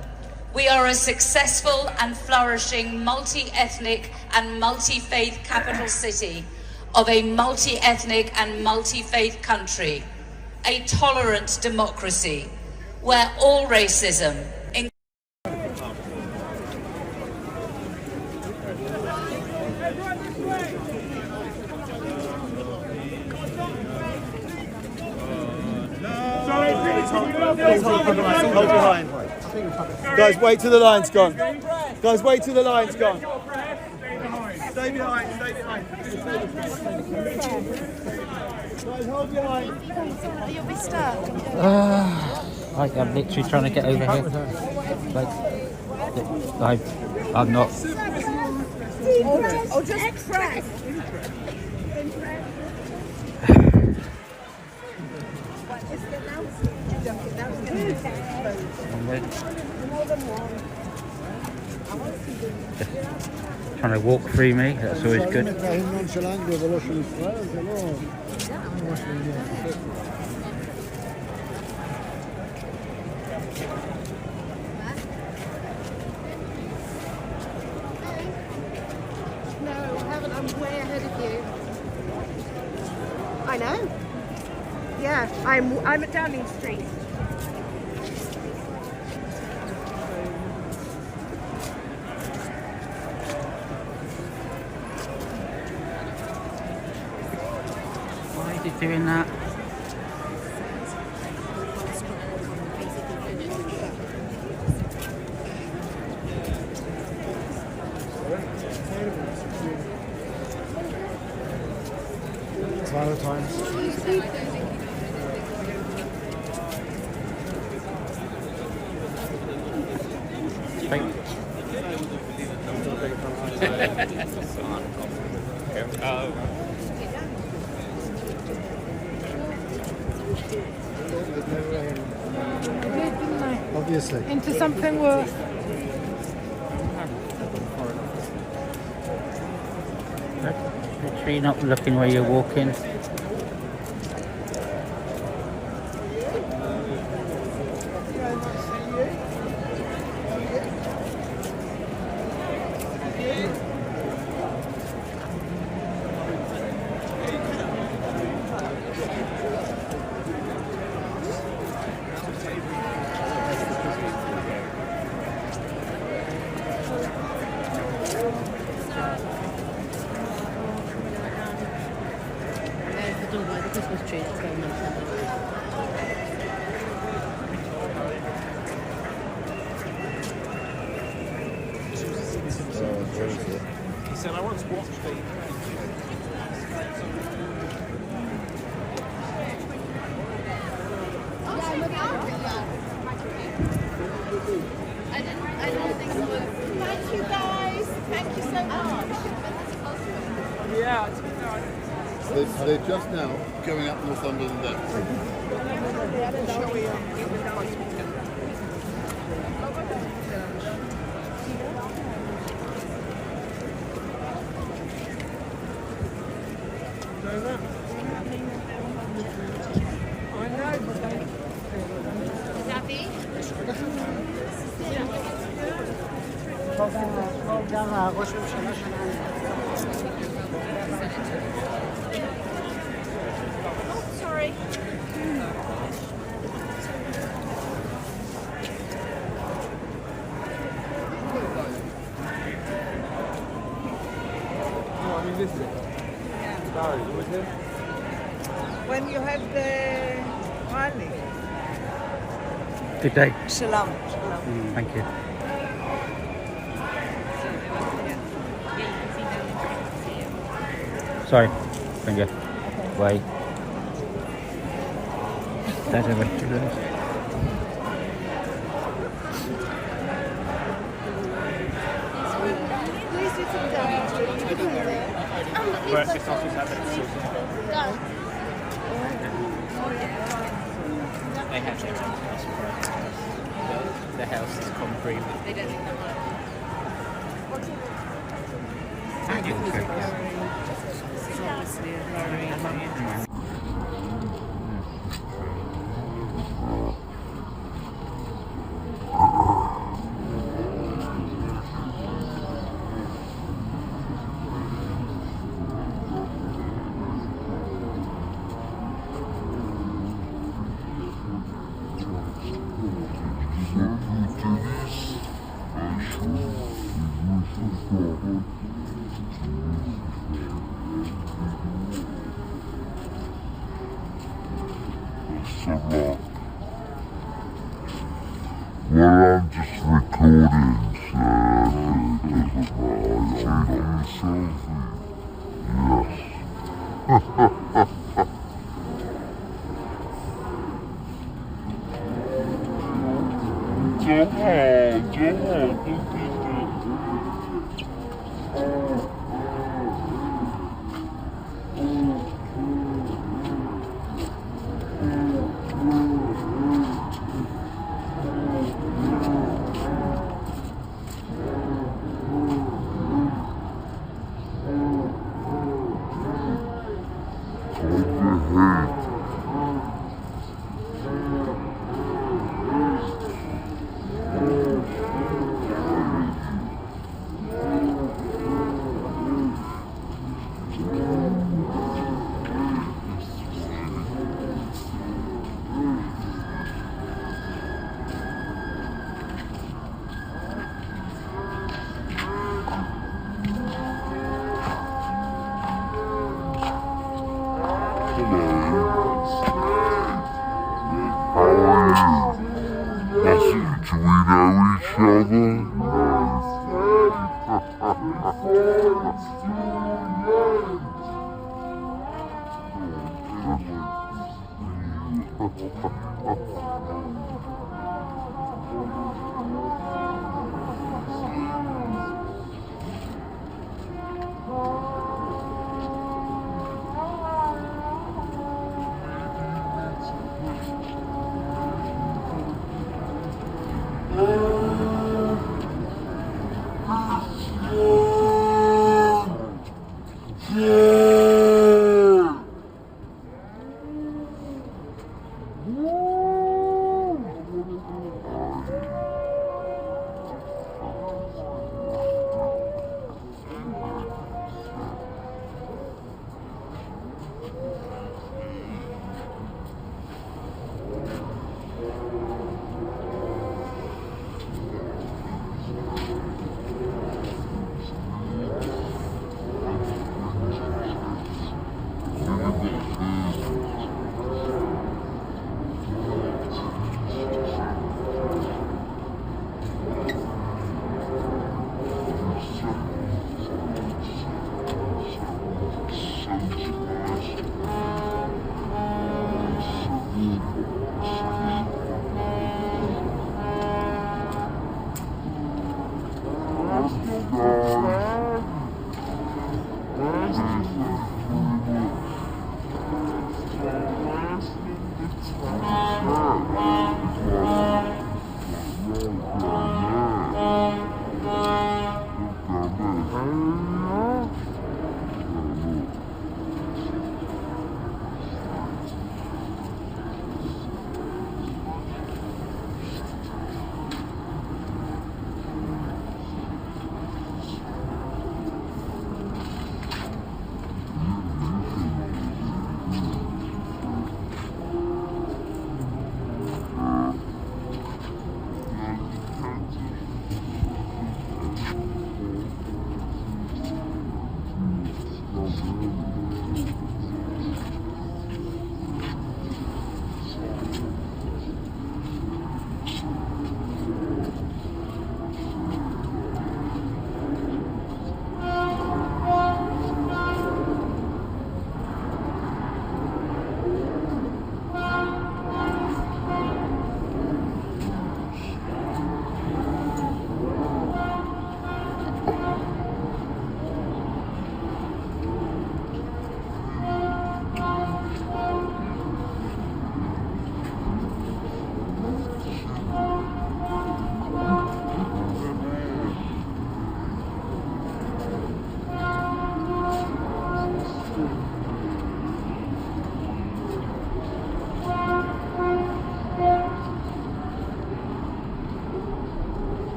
We are a successful and flourishing multi-ethnic and multi-faith capital city of a multi-ethnic and multi-faith country, a tolerant democracy where all racism, Please hold behind. Guys, wait till the line's gone. Guys, wait till the line's gone. Stay behind, stay behind. Guys, hold your line. You'll be stuck. I'm literally trying to get over here. I'm not. Or just press. Trying to walk through me, that's always good. I'm way ahead of you. I know. Yeah, I'm at Downing Street. Why is it doing that? Obviously. Into something worse. Make sure you're not looking where you're walking. He said, I once watched the... I don't think so. Thank you guys. Thank you so much. Yeah, They're just now going up Northumberland Down. Sorry. When you have the rally. Good day. Shalom. Thank you. Sorry. Thank you. Wait. That's a bit too close. Please do sit down. They have their own house. The house is concrete. They don't think that much. I'm just recording, so it doesn't matter. Yes.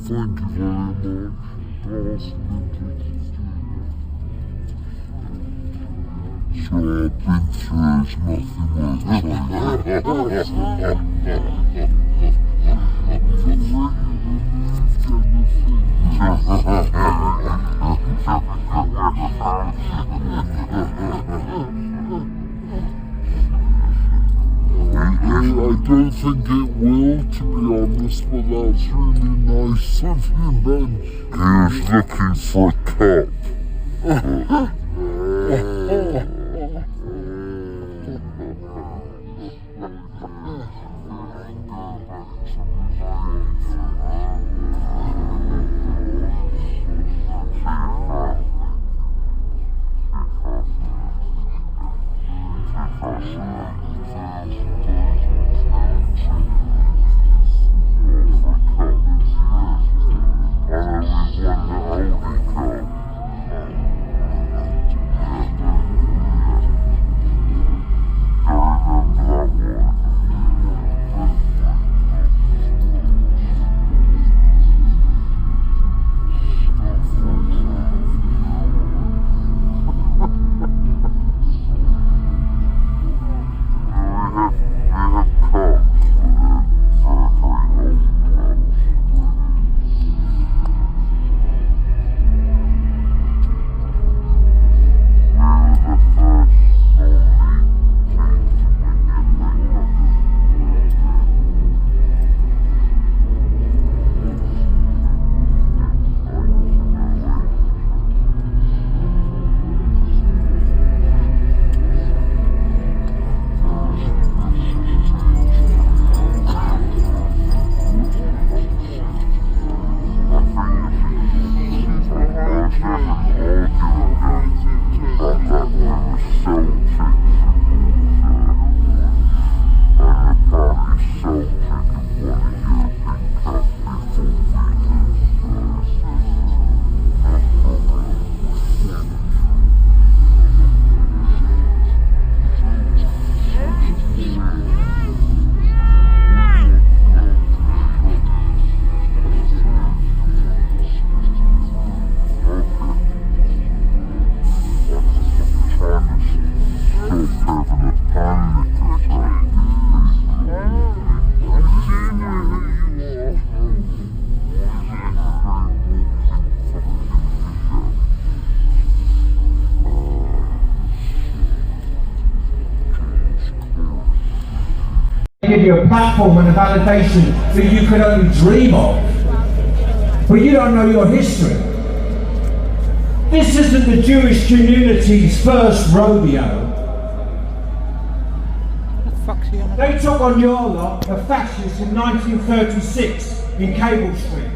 Thank you very much. So I've been through is nothing I don't think it will, to be honest, but that's really nice of you, man. He was looking for a cup. Give you a platform and a validation that you could only dream of, but you don't know your history. This isn't the Jewish community's first rodeo. They took on your lot, the fascists, in 1936 in Cable Street,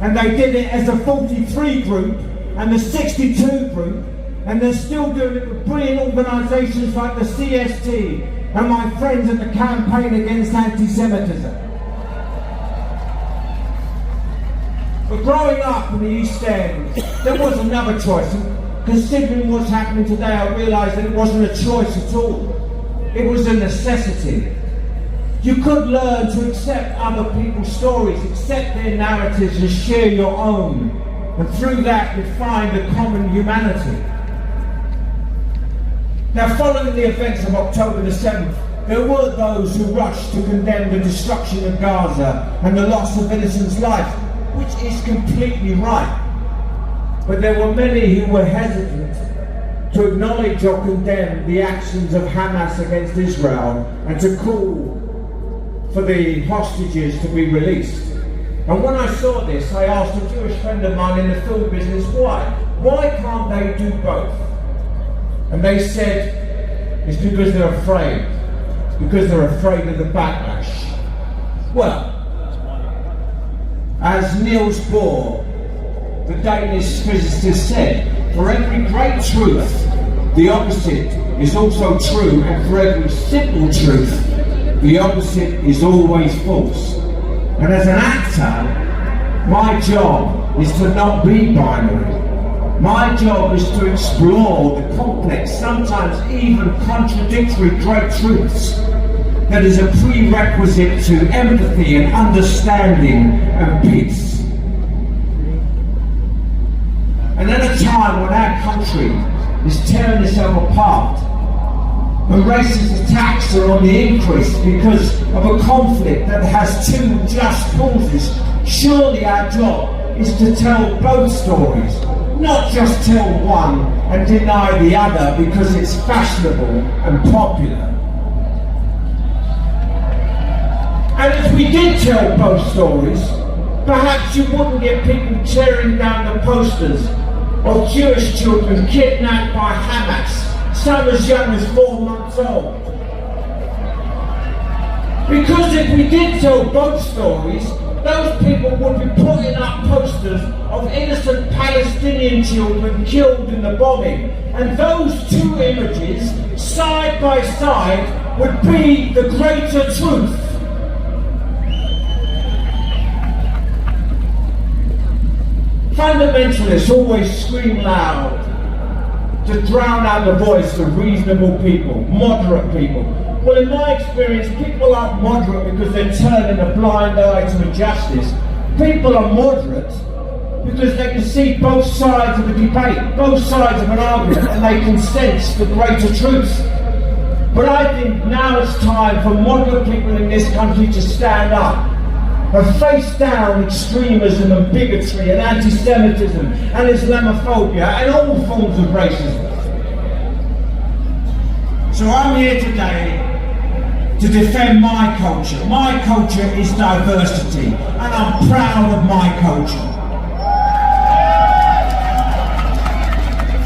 and they did it as a 43 group and the 62 group, and they're still doing it with brilliant organisations like the CST and my friends at the Campaign Against Anti-Semitism. But growing up in the East End, there was another choice. And considering what's happening today, I realised that it wasn't a choice at all. It was a necessity. You could learn to accept other people's stories, accept their narratives and share your own. And through that, you'd find a common humanity. Now, following the events of October the 7th, there were those who rushed to condemn the destruction of Gaza and the loss of innocent life, which is completely right. But there were many who were hesitant to acknowledge or condemn the actions of Hamas against Israel and to call for the hostages to be released. And when I saw this, I asked a Jewish friend of mine in the film business, why? Why can't they do both? And they said, it's because they're afraid. It's because they're afraid of the backlash. Well, as Niels Bohr, the Danish physicist, said, for every great truth, the opposite is also true, and for every simple truth, the opposite is always false. And as an actor, my job is to not be binary. My job is to explore the complex, sometimes even contradictory great truths that is a prerequisite to empathy and understanding and peace. And at a time when our country is tearing itself apart, and racist attacks are on the increase because of a conflict that has two just causes, surely our job is to tell both stories, not just tell one and deny the other because it's fashionable and popular. And if we did tell both stories, perhaps you wouldn't get people tearing down the posters of Jewish children kidnapped by Hamas, some as young as 4 months old. Because if we did tell both stories, those people would be putting up posters of innocent Palestinian children killed in the bombing. And those two images, side by side, would be the greater truth. Fundamentalists always scream loud to drown out the voice of reasonable people, moderate people. Well, in my experience, people aren't moderate because they're turning a blind eye to injustice. People are moderate because they can see both sides of a debate, both sides of an argument, and they can sense the greater truth. But I think now it's time for moderate people in this country to stand up and face down extremism and bigotry and anti-Semitism and Islamophobia and all forms of racism. So I'm here today to defend my culture. My culture is diversity, and I'm proud of my culture.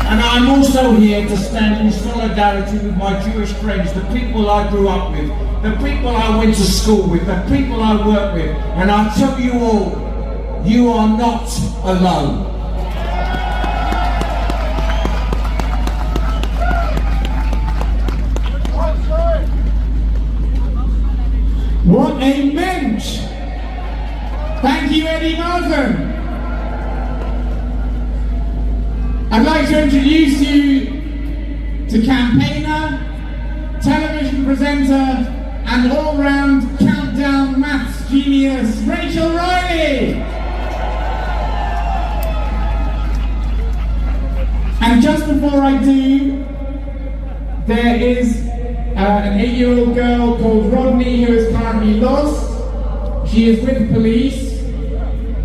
And I'm also here to stand in solidarity with my Jewish friends, the people I grew up with, the people I went to school with, the people I work with. And I tell you all, you are not alone. What a mensch! Thank you, Eddie Martin. I'd like to introduce you to campaigner, television presenter, and all-round countdown maths genius, Rachel Riley. And just before I do, there is an 8-year-old girl called Rodney who is currently lost. She is with the police,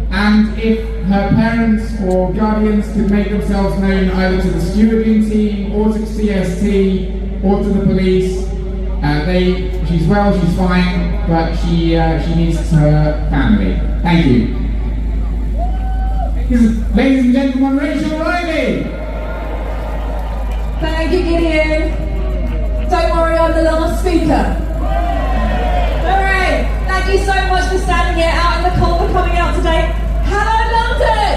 and if her parents or guardians could make themselves known either to the stewarding team or to CST or to the police, she's well, she's fine, but she needs her family. Thank you. Ladies and gentlemen, Rachel Riley. Thank you, Gideon. Don't worry, I'm the last speaker. Alright, thank you so much for standing here out in the cold for coming out today. Hello, London!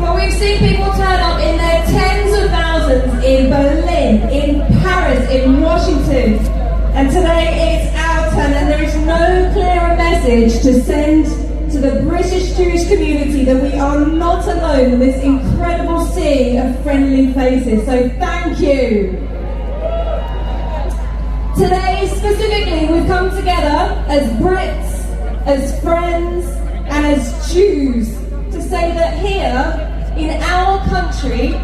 Well, we've seen people turn up in their tens of thousands in Berlin, in Paris, in Washington. And today it's our turn, and there is no clearer message to send to the British Jewish community that we are not alone in this incredible sea of friendly faces. So thank you. Today specifically we've come together as Brits, as friends and as Jews to say that here in our country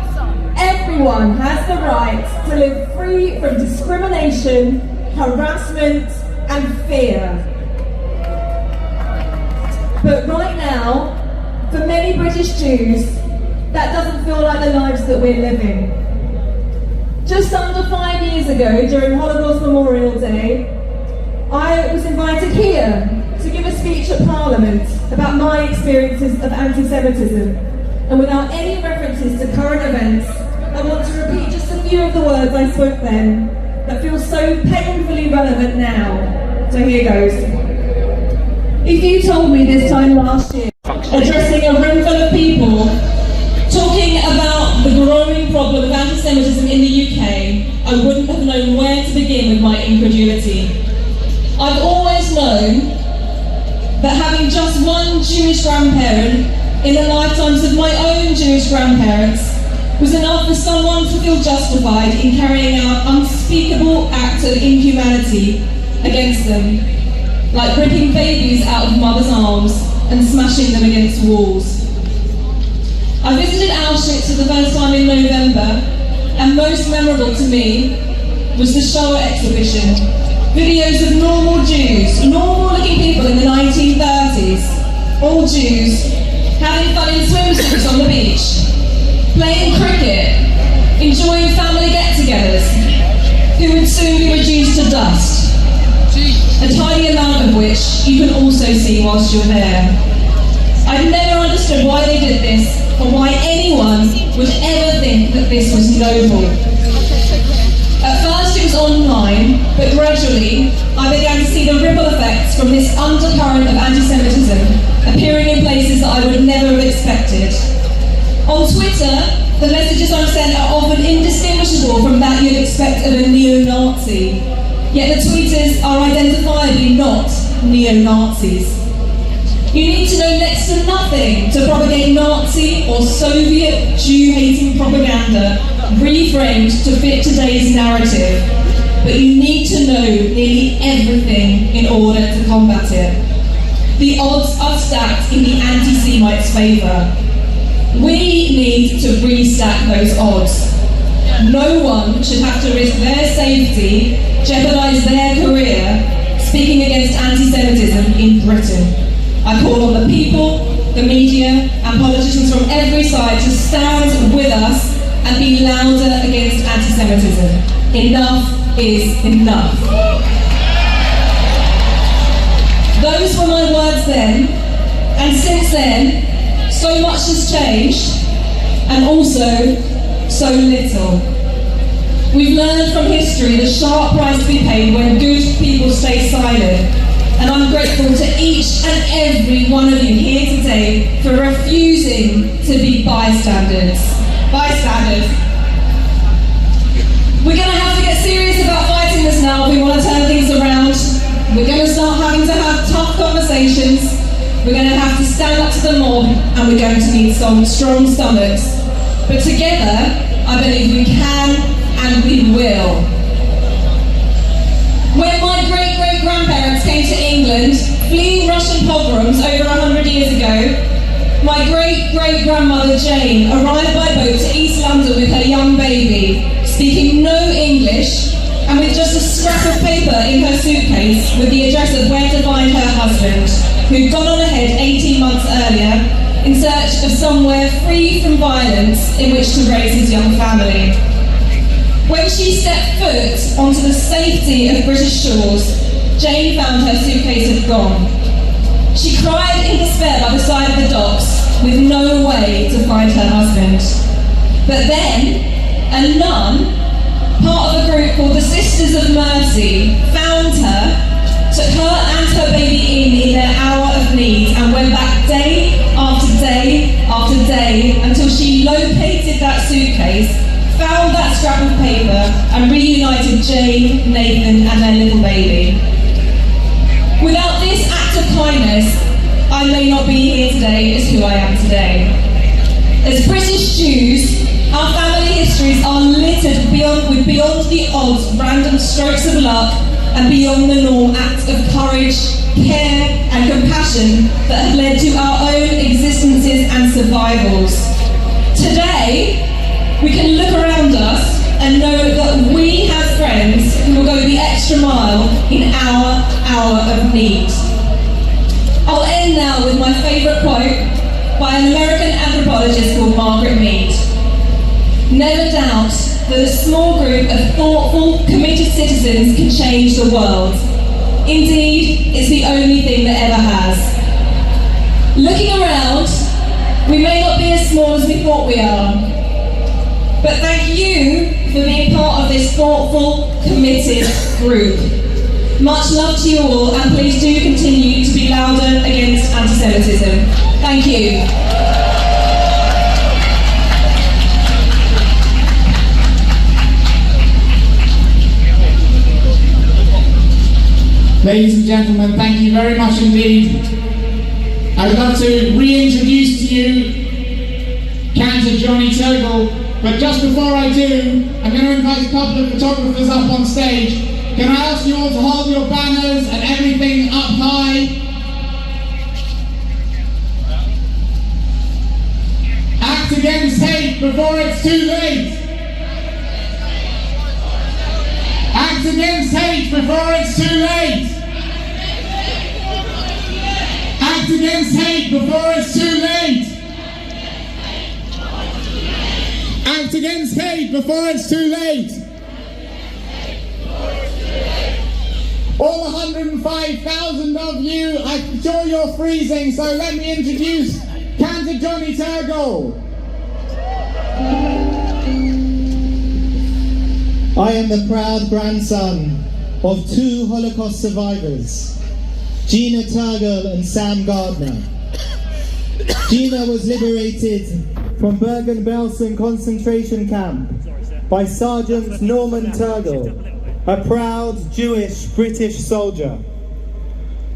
everyone has the right to live free from discrimination, harassment and fear. But right now, for many British Jews, that doesn't feel like the lives that we're living. Just under 5 years ago, during Holocaust Memorial Day, I was invited here to give a speech at Parliament about my experiences of anti-Semitism. And without any references to current events, I want to repeat just a few of the words I spoke then that feel so painfully relevant now. So here goes. If you told me this time last year, addressing a room full of people, talking about the growing problem of anti-Semitism in the UK, I wouldn't have known where to begin with my incredulity. I've always known that having just one Jewish grandparent in the lifetimes of my own Jewish grandparents was enough for someone to feel justified in carrying out unspeakable acts of inhumanity against them, like ripping babies out of mothers' arms and smashing them against walls. I visited Auschwitz for the first time in November, and most memorable to me was the Shoah exhibition. Videos of normal Jews, normal-looking people in the 1930s, all Jews, having fun in swimsuits on the beach, playing cricket, enjoying family get-togethers, who would soon be reduced to dust, a tiny amount of which you can also see whilst you're there. I've never understood why they did this, or why anyone would ever think that this was noble. At first it was online, but gradually I began to see the ripple effects from this undercurrent of anti-Semitism appearing in places that I would never have expected. On Twitter, the messages I'm sent are often indistinguishable from that you'd expect of a neo-Nazi. Yet the tweeters are identifiably not neo-Nazis. You need to know next to nothing to propagate Nazi or Soviet Jew-hating propaganda reframed to fit today's narrative. But you need to know nearly everything in order to combat it. The odds are stacked in the anti-Semites' favour. We need to restack those odds. No one should have to risk their safety, jeopardise their career, speaking against anti-Semitism in Britain. I call on the people, the media and politicians from every side to stand with us and be louder against anti-Semitism. Enough is enough. Those were my words then, and since then, so much has changed, and also so little. We've learned from history the sharp price to be paid when good people stay silent. And I'm grateful to each and every one of you here today for refusing to be bystanders. We're going to have to get serious about fighting this now if we want to turn things around. We're going to start having to have tough conversations. We're going to have to stand up to the mob, and we're going to need some strong stomachs. But together, I believe we can and we will. When my great-great-grandparents came to England, fleeing Russian pogroms over 100 years ago, my great-great-grandmother Jane arrived by boat to East London with her young baby, speaking no English, and with just a scrap of paper in her suitcase with the address of where to find her husband, who'd gone on ahead 18 months earlier in search of somewhere free from violence in which to raise his young family. When she stepped foot onto the safety of British shores, Jane found her suitcase had gone. She cried in despair by the side of the docks, with no way to find her husband. But then, a nun, part of a group called the Sisters of Mercy, found her, took her and her baby in their hour of need, and went back day after day after day until she located that suitcase, found that scrap of paper, and reunited Jane, Nathan and their little baby. Without this act of kindness, I I may not be here today is who I am today. As British Jews, our family histories are littered with beyond the odds random strokes of luck and beyond the norm acts of courage, care and compassion that have led to our own existences and survivals. Today, we can look around us and know that we have friends who will go the extra mile in our hour of need. I'll end now with my favourite quote by an American anthropologist called Margaret Mead. Never doubt that a small group of thoughtful, committed citizens can change the world. Indeed, it's the only thing that ever has. Looking around, we may not be as small as we thought we are, but thank you for being part of this thoughtful, committed group. Much love to you all, and please do continue to be louder against anti-Semitism. Thank you. Ladies and gentlemen, thank you very much indeed. I'd love to reintroduce to you Cantor Johnny Turgle, but just before I do, I'm going to invite a couple of photographers up on stage. Can I ask you all to hold your banners and everything up high? Act against hate before it's too late. Act against hate before it's too late. Act against hate before it's too late. Act against hate before it's too late. All 105,000 of you, I'm sure you're freezing, so let me introduce Cantor Johnny Turgle. I am the proud grandson of two Holocaust survivors, Gina Turgle and Sam Gardner. Gina was liberated from Bergen-Belsen concentration camp by Sergeant Norman Turgle, a proud Jewish British soldier.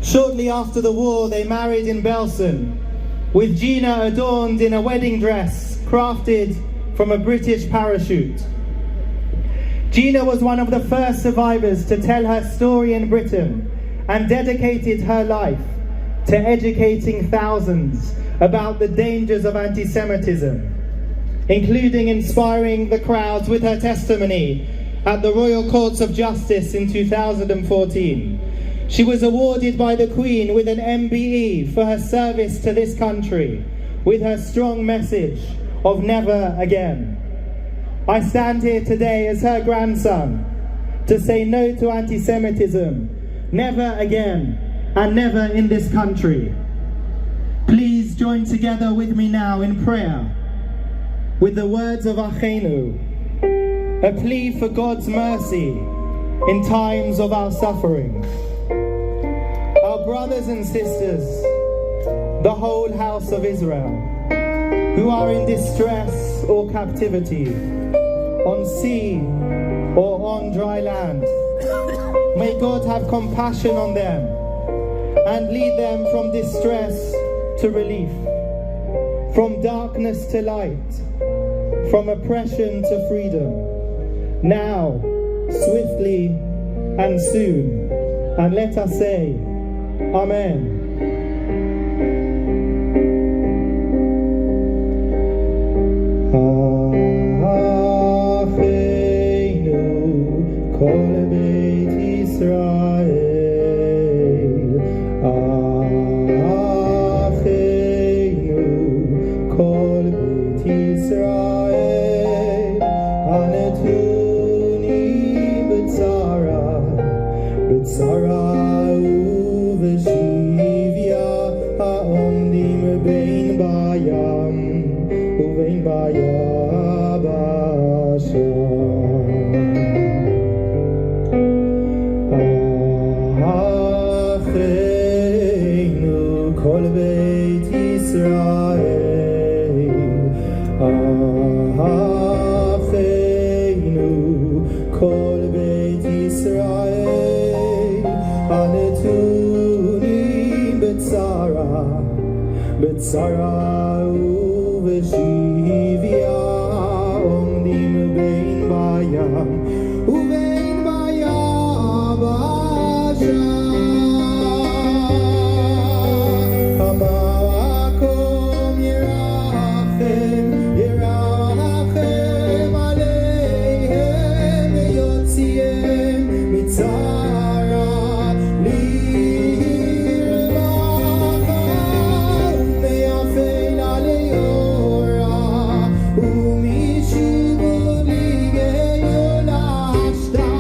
Shortly after the war, they married in Belsen, with Gina adorned in a wedding dress crafted from a British parachute. Gina was one of the first survivors to tell her story in Britain and dedicated her life to educating thousands about the dangers of anti-Semitism, including inspiring the crowds with her testimony at the Royal Courts of Justice in 2014. She was awarded by the Queen with an MBE for her service to this country, with her strong message of never again. I stand here today as her grandson to say no to anti-Semitism, never again, and never in this country. Please join together with me now in prayer with the words of Achenu, a plea for God's mercy in times of our suffering. Our brothers and sisters, the whole house of Israel, who are in distress or captivity, on sea or on dry land, may God have compassion on them and lead them from distress to relief, from darkness to light, from oppression to freedom, now, swiftly and soon. And let us say, Amen. Kol Beit Yisrael, Acheinu, Kol Beit Yisrael, Anetuni b'tzara, b'tzara u'v'shivya, ha'omdim bein bayam, u'bein bayabasha. Kol Beit Yisrael, Acheinu, Kol Beit Yisrael, Anetuni b'tzara, בצרה ובשביה עומדים בין בים ובין ביבשה המקום ירחם ירחם עליהם ויוציאם מצרה לרווחה ומאפל ליורה ומשיבוד לגאולה השתה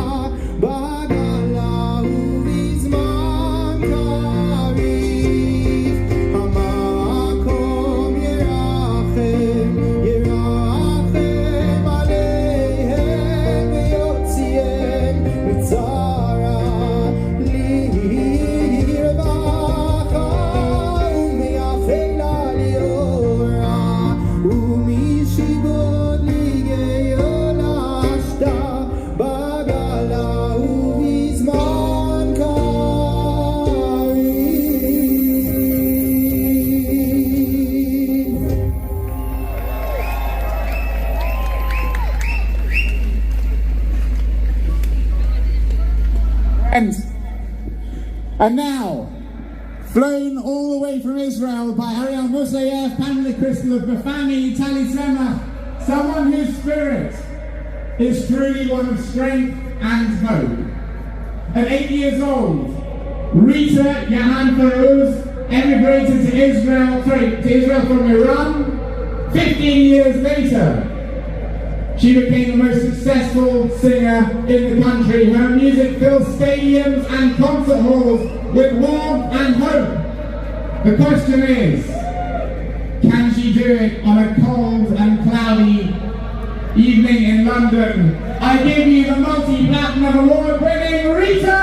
בגלה ובזמן קריב המקום ירחם ירחם עליהם ויוציאם מצרה לרווחה ומאפל ליורה ומשיבוד לגאולה השתה בגלה ובזמן קריב. And now, flown all the way from Israel by uAsJRut42Ysl3MOO, Panelist Crystal of Bafani, Talisema, someone whose spirit is truly one of strength and hope. At 8 years old, Rita uAsJRut42Ysl3MOO emigrated to Israel from Iran. 15 years later, she became the most successful singer in the country. Her music fills stadiums and concert halls with warmth and hope. The question is, can she do it on a cold and cloudy evening in London? I give you the multi-platinum award-winning Rita!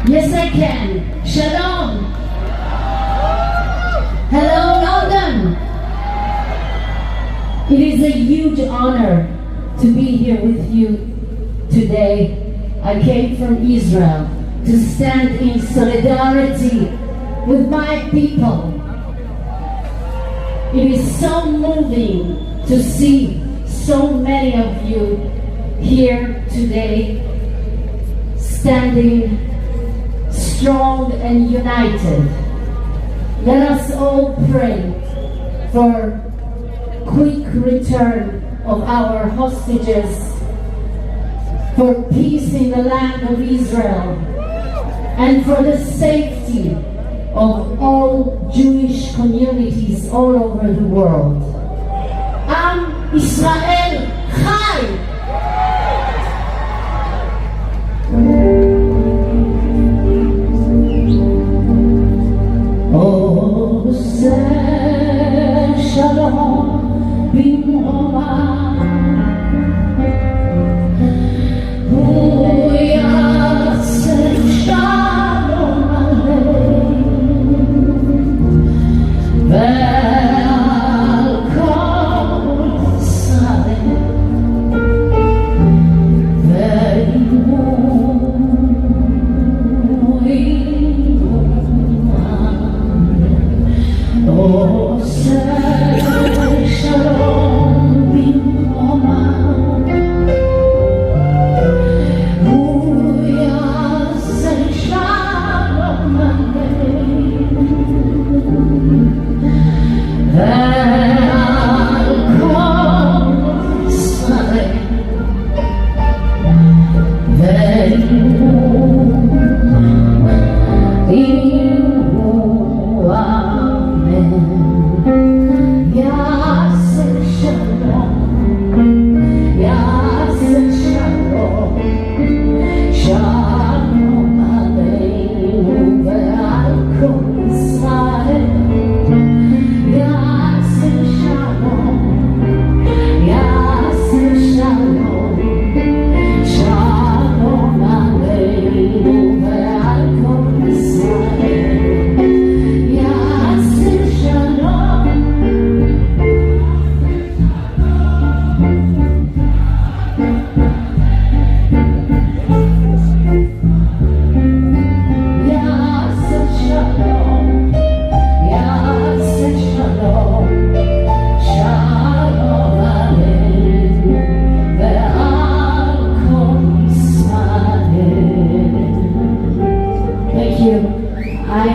Yes, I can. Shalom. Hello, London. It is a huge honor to be here with you today. I came from Israel to stand in solidarity with my people. It is so moving to see so many of you here today standing strong and united. Let us all pray for quick return of our hostages, for peace in the land of Israel, and for the safety of all Jewish communities all over the world. Am Israel Chai! Oh, say shalom.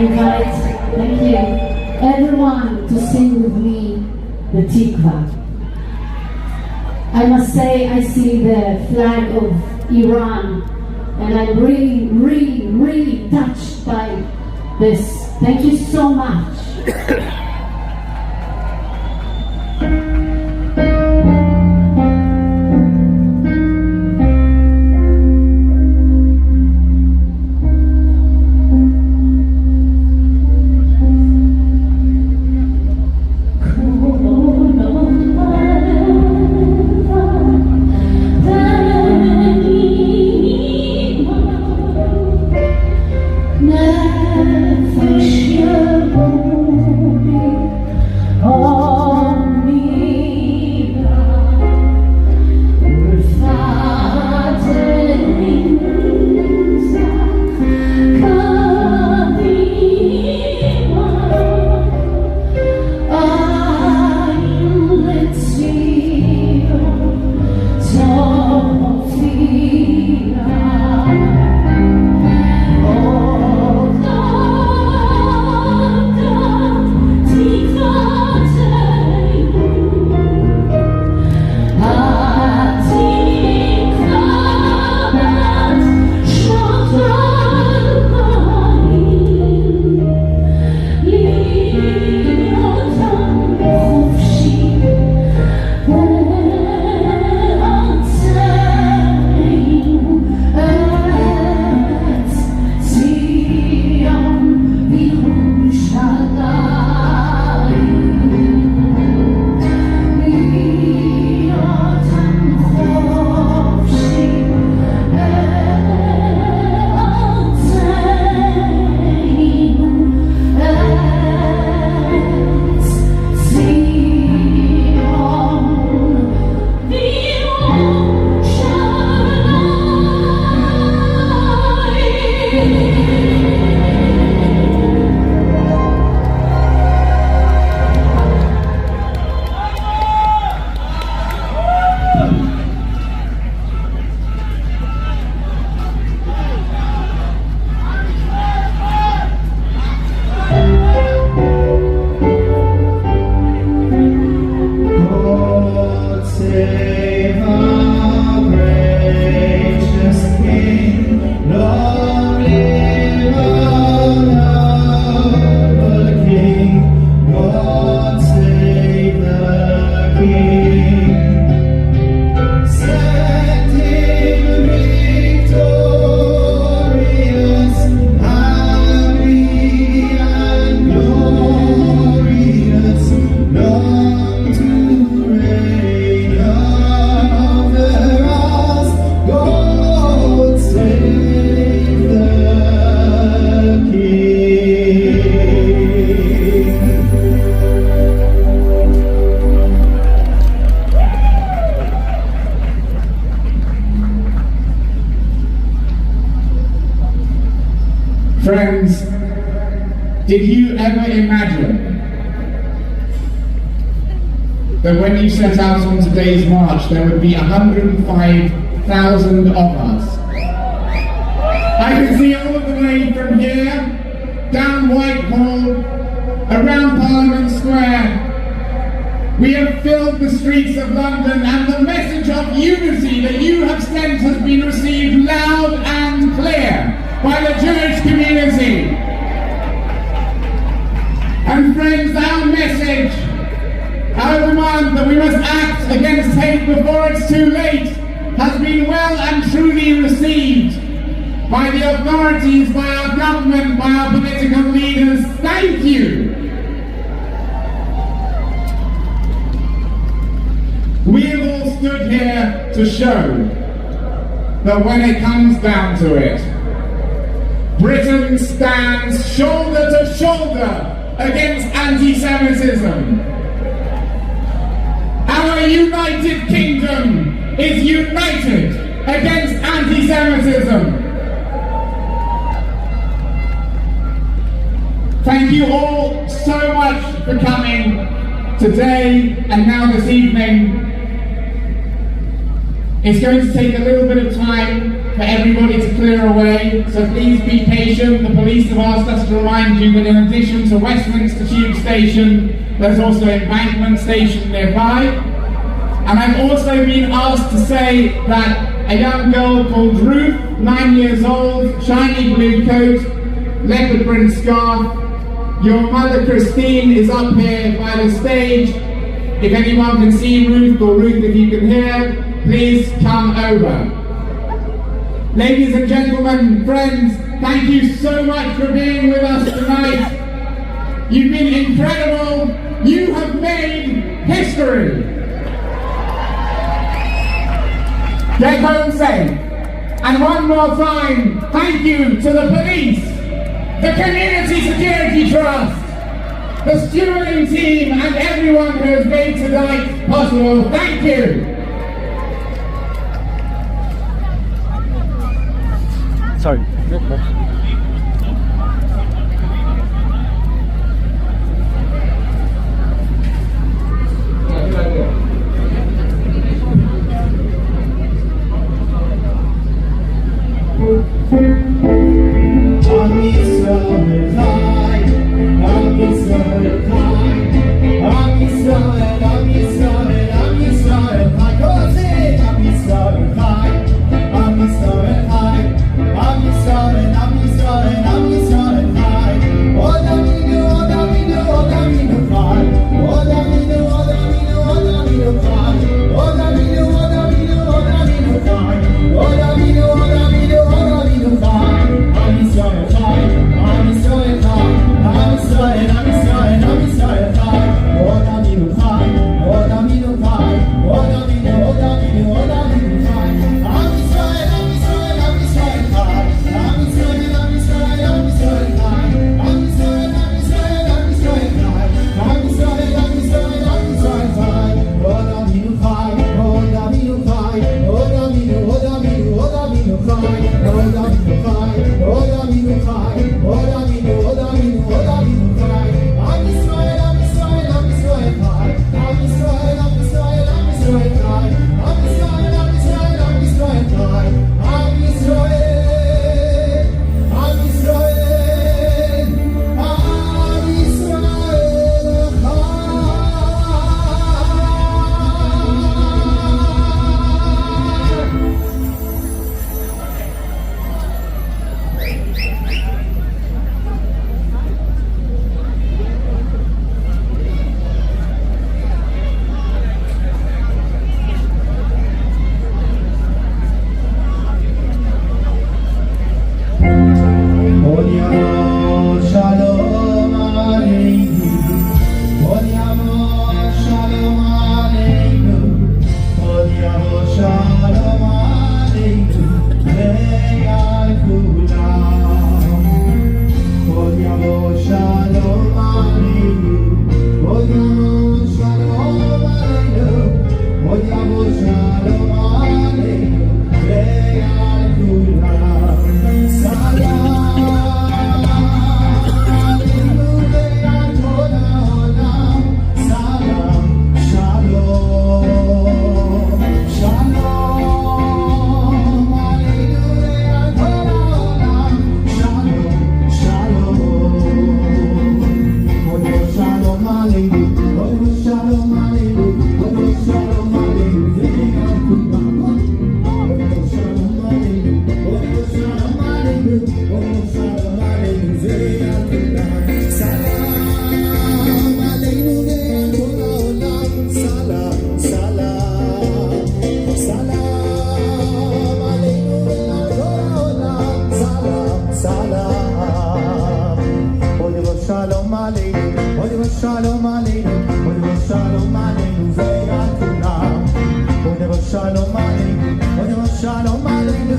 invite, thank you, everyone to sing with me the Tikva. I must say I see the flag of Iran and I'm really, really, really touched by this. Thank you so much. Friends, did you ever imagine that when you set out on today's march there would be 105,000 of us? I can see all of the way from here, down Whitehall, around Parliament Square. We have filled the streets of London and the message of unity that you have sent has been received loud and clear by the Jewish community. And friends, our message, our demand that we must act against hate before it's too late, has been well and truly received by the authorities, by our government, by our political leaders. Thank you. We have all stood here to show that when it comes down to it, Britain stands shoulder to shoulder against anti-Semitism. Our United Kingdom is united against anti-Semitism. Thank you all so much for coming today and now this evening. It's going to take a little bit of time for everybody to clear away, so please be patient. The police have asked us to remind you that in addition to Westminster Tube Station, there's also Embankment Station nearby. And I've also been asked to say that a young girl called Ruth, 9 years old, shiny blue coat, leopard print scarf. Your mother Christine is up here by the stage. If anyone can see Ruth, or Ruth if you can hear, please come over. Ladies and gentlemen, friends, thank you so much for being with us tonight. You've been incredible. You have made history. Get home safe. And one more time, thank you to the police, the Community Security Trust, the stewarding team, and everyone who has made tonight possible. Thank you. Sorry. Shalom Aleinu,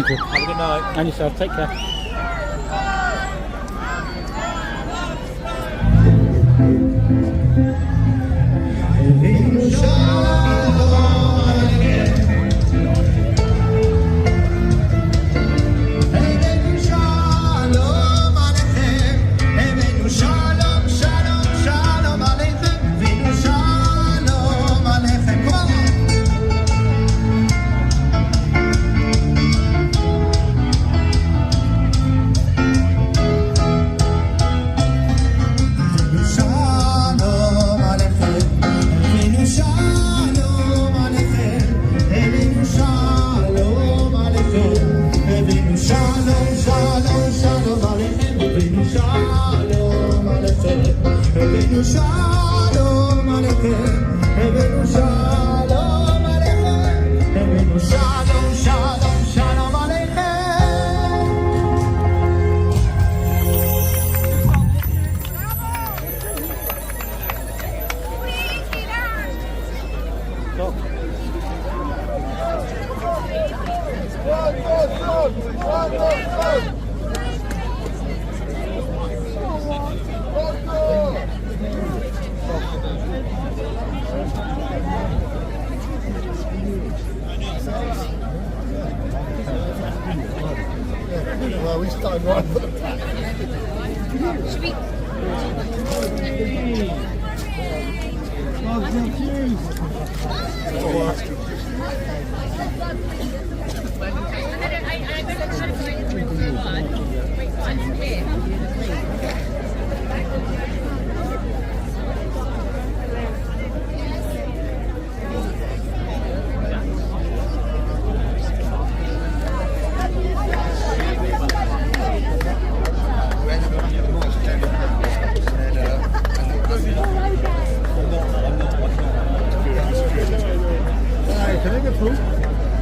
Thank you. Have a good night. And yourself. Take care. Well, we started right for the back. Should we?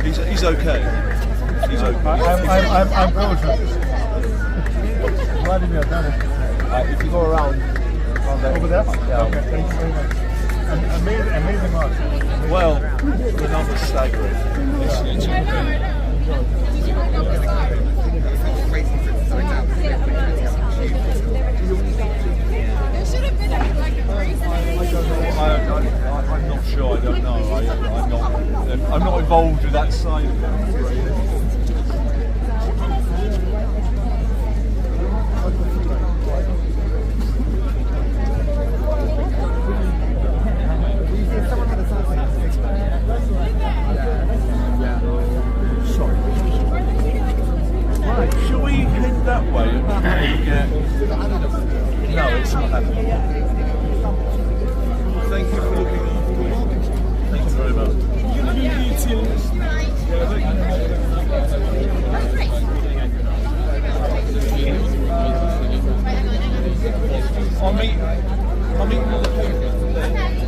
He's okay. He's okay. I'm Belgian. Vladimir, if you go around there. Over there? Yeah. Okay, thank you very much. Amazing mark. Well, the numbers staggering. I'm not sure. I don't know. I'm not involved with that side of it. Right, shall we head that way and get... No, it's not happening. Thank you for looking after me. Thank you very much. I'll meet another people there.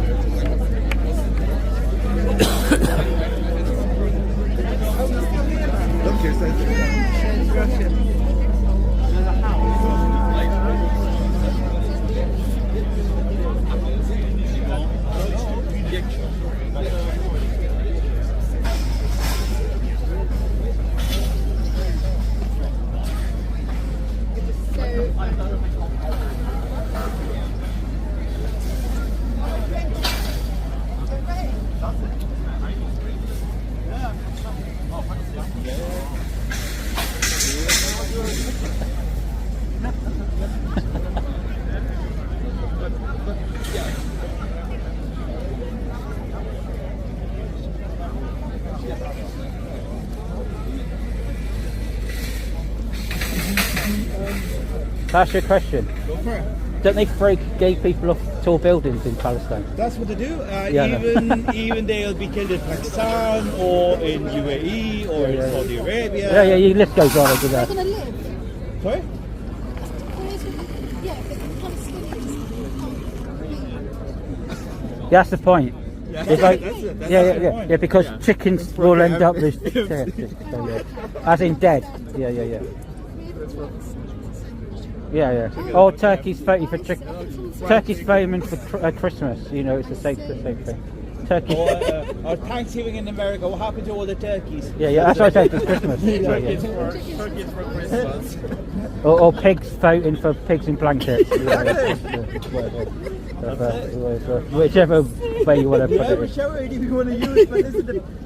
Can I ask you a question? Go for it. Don't they throw gay people off tall buildings in Palestine? That's what they do. Yeah, Even they'll be killed in Pakistan or in UAE or in Saudi Arabia. Yeah, your list goes on over there. They're going to live. Sorry? Yeah, but Palestinians. That's the point. Yeah, It's like, that's the point. yeah, because Yeah. chickens will end up as as in dead. Yeah. Yeah. Oh, Turkey's famous for Turkey's famous for Christmas. You know, it's the same thing. turkey. Or Thanksgiving in America, what happened to all the turkeys? Yeah, that's what I said, it's Christmas. Turkeys for Christmas. Or pigs voting for pigs in blankets. Whichever way you want to put Yeah, it. whichever way you want to use, but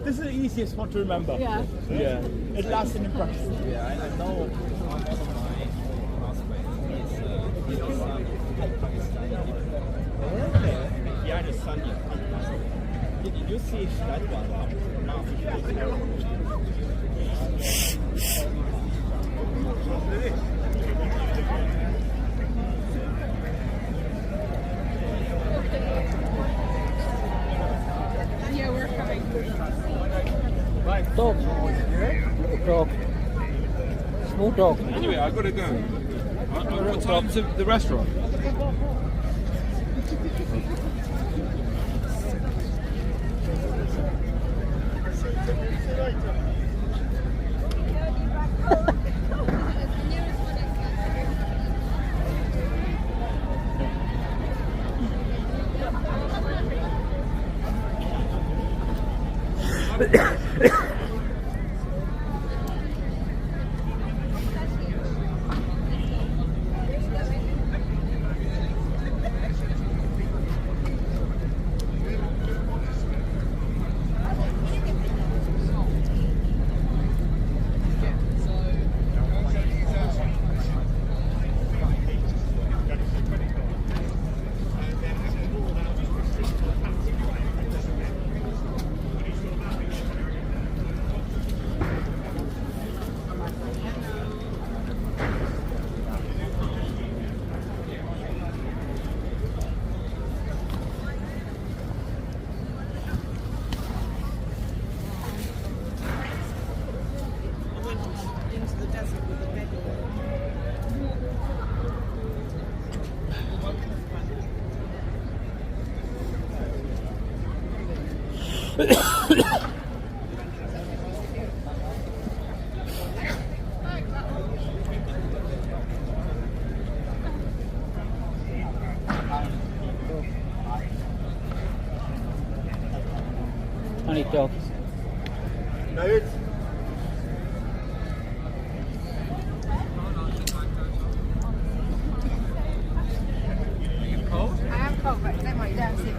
this is the easiest one to remember. Yeah. Yeah. It lasts an impression. Yeah, I know one of my classmates is Yeah, the sun. Did you see that one? Yeah, we're coming. Right, dog. Little dog. Small dog. Anyway, I've got to go. What time's the restaurant? Into the desert with a bed. Honey dog. No, I am cold, but don't worry, don't sit.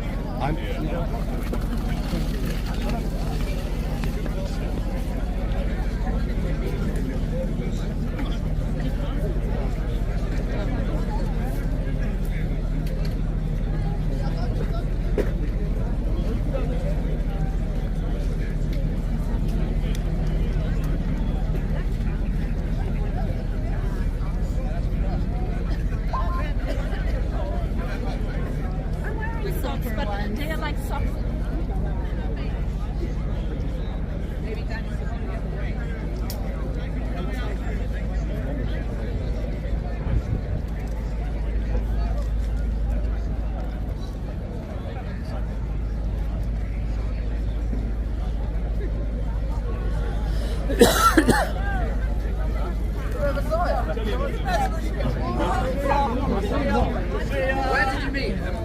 Socks, but they are like socks. Maybe Danny's the one the other way. Where did you meet him?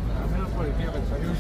A menos por el tiempo, salimos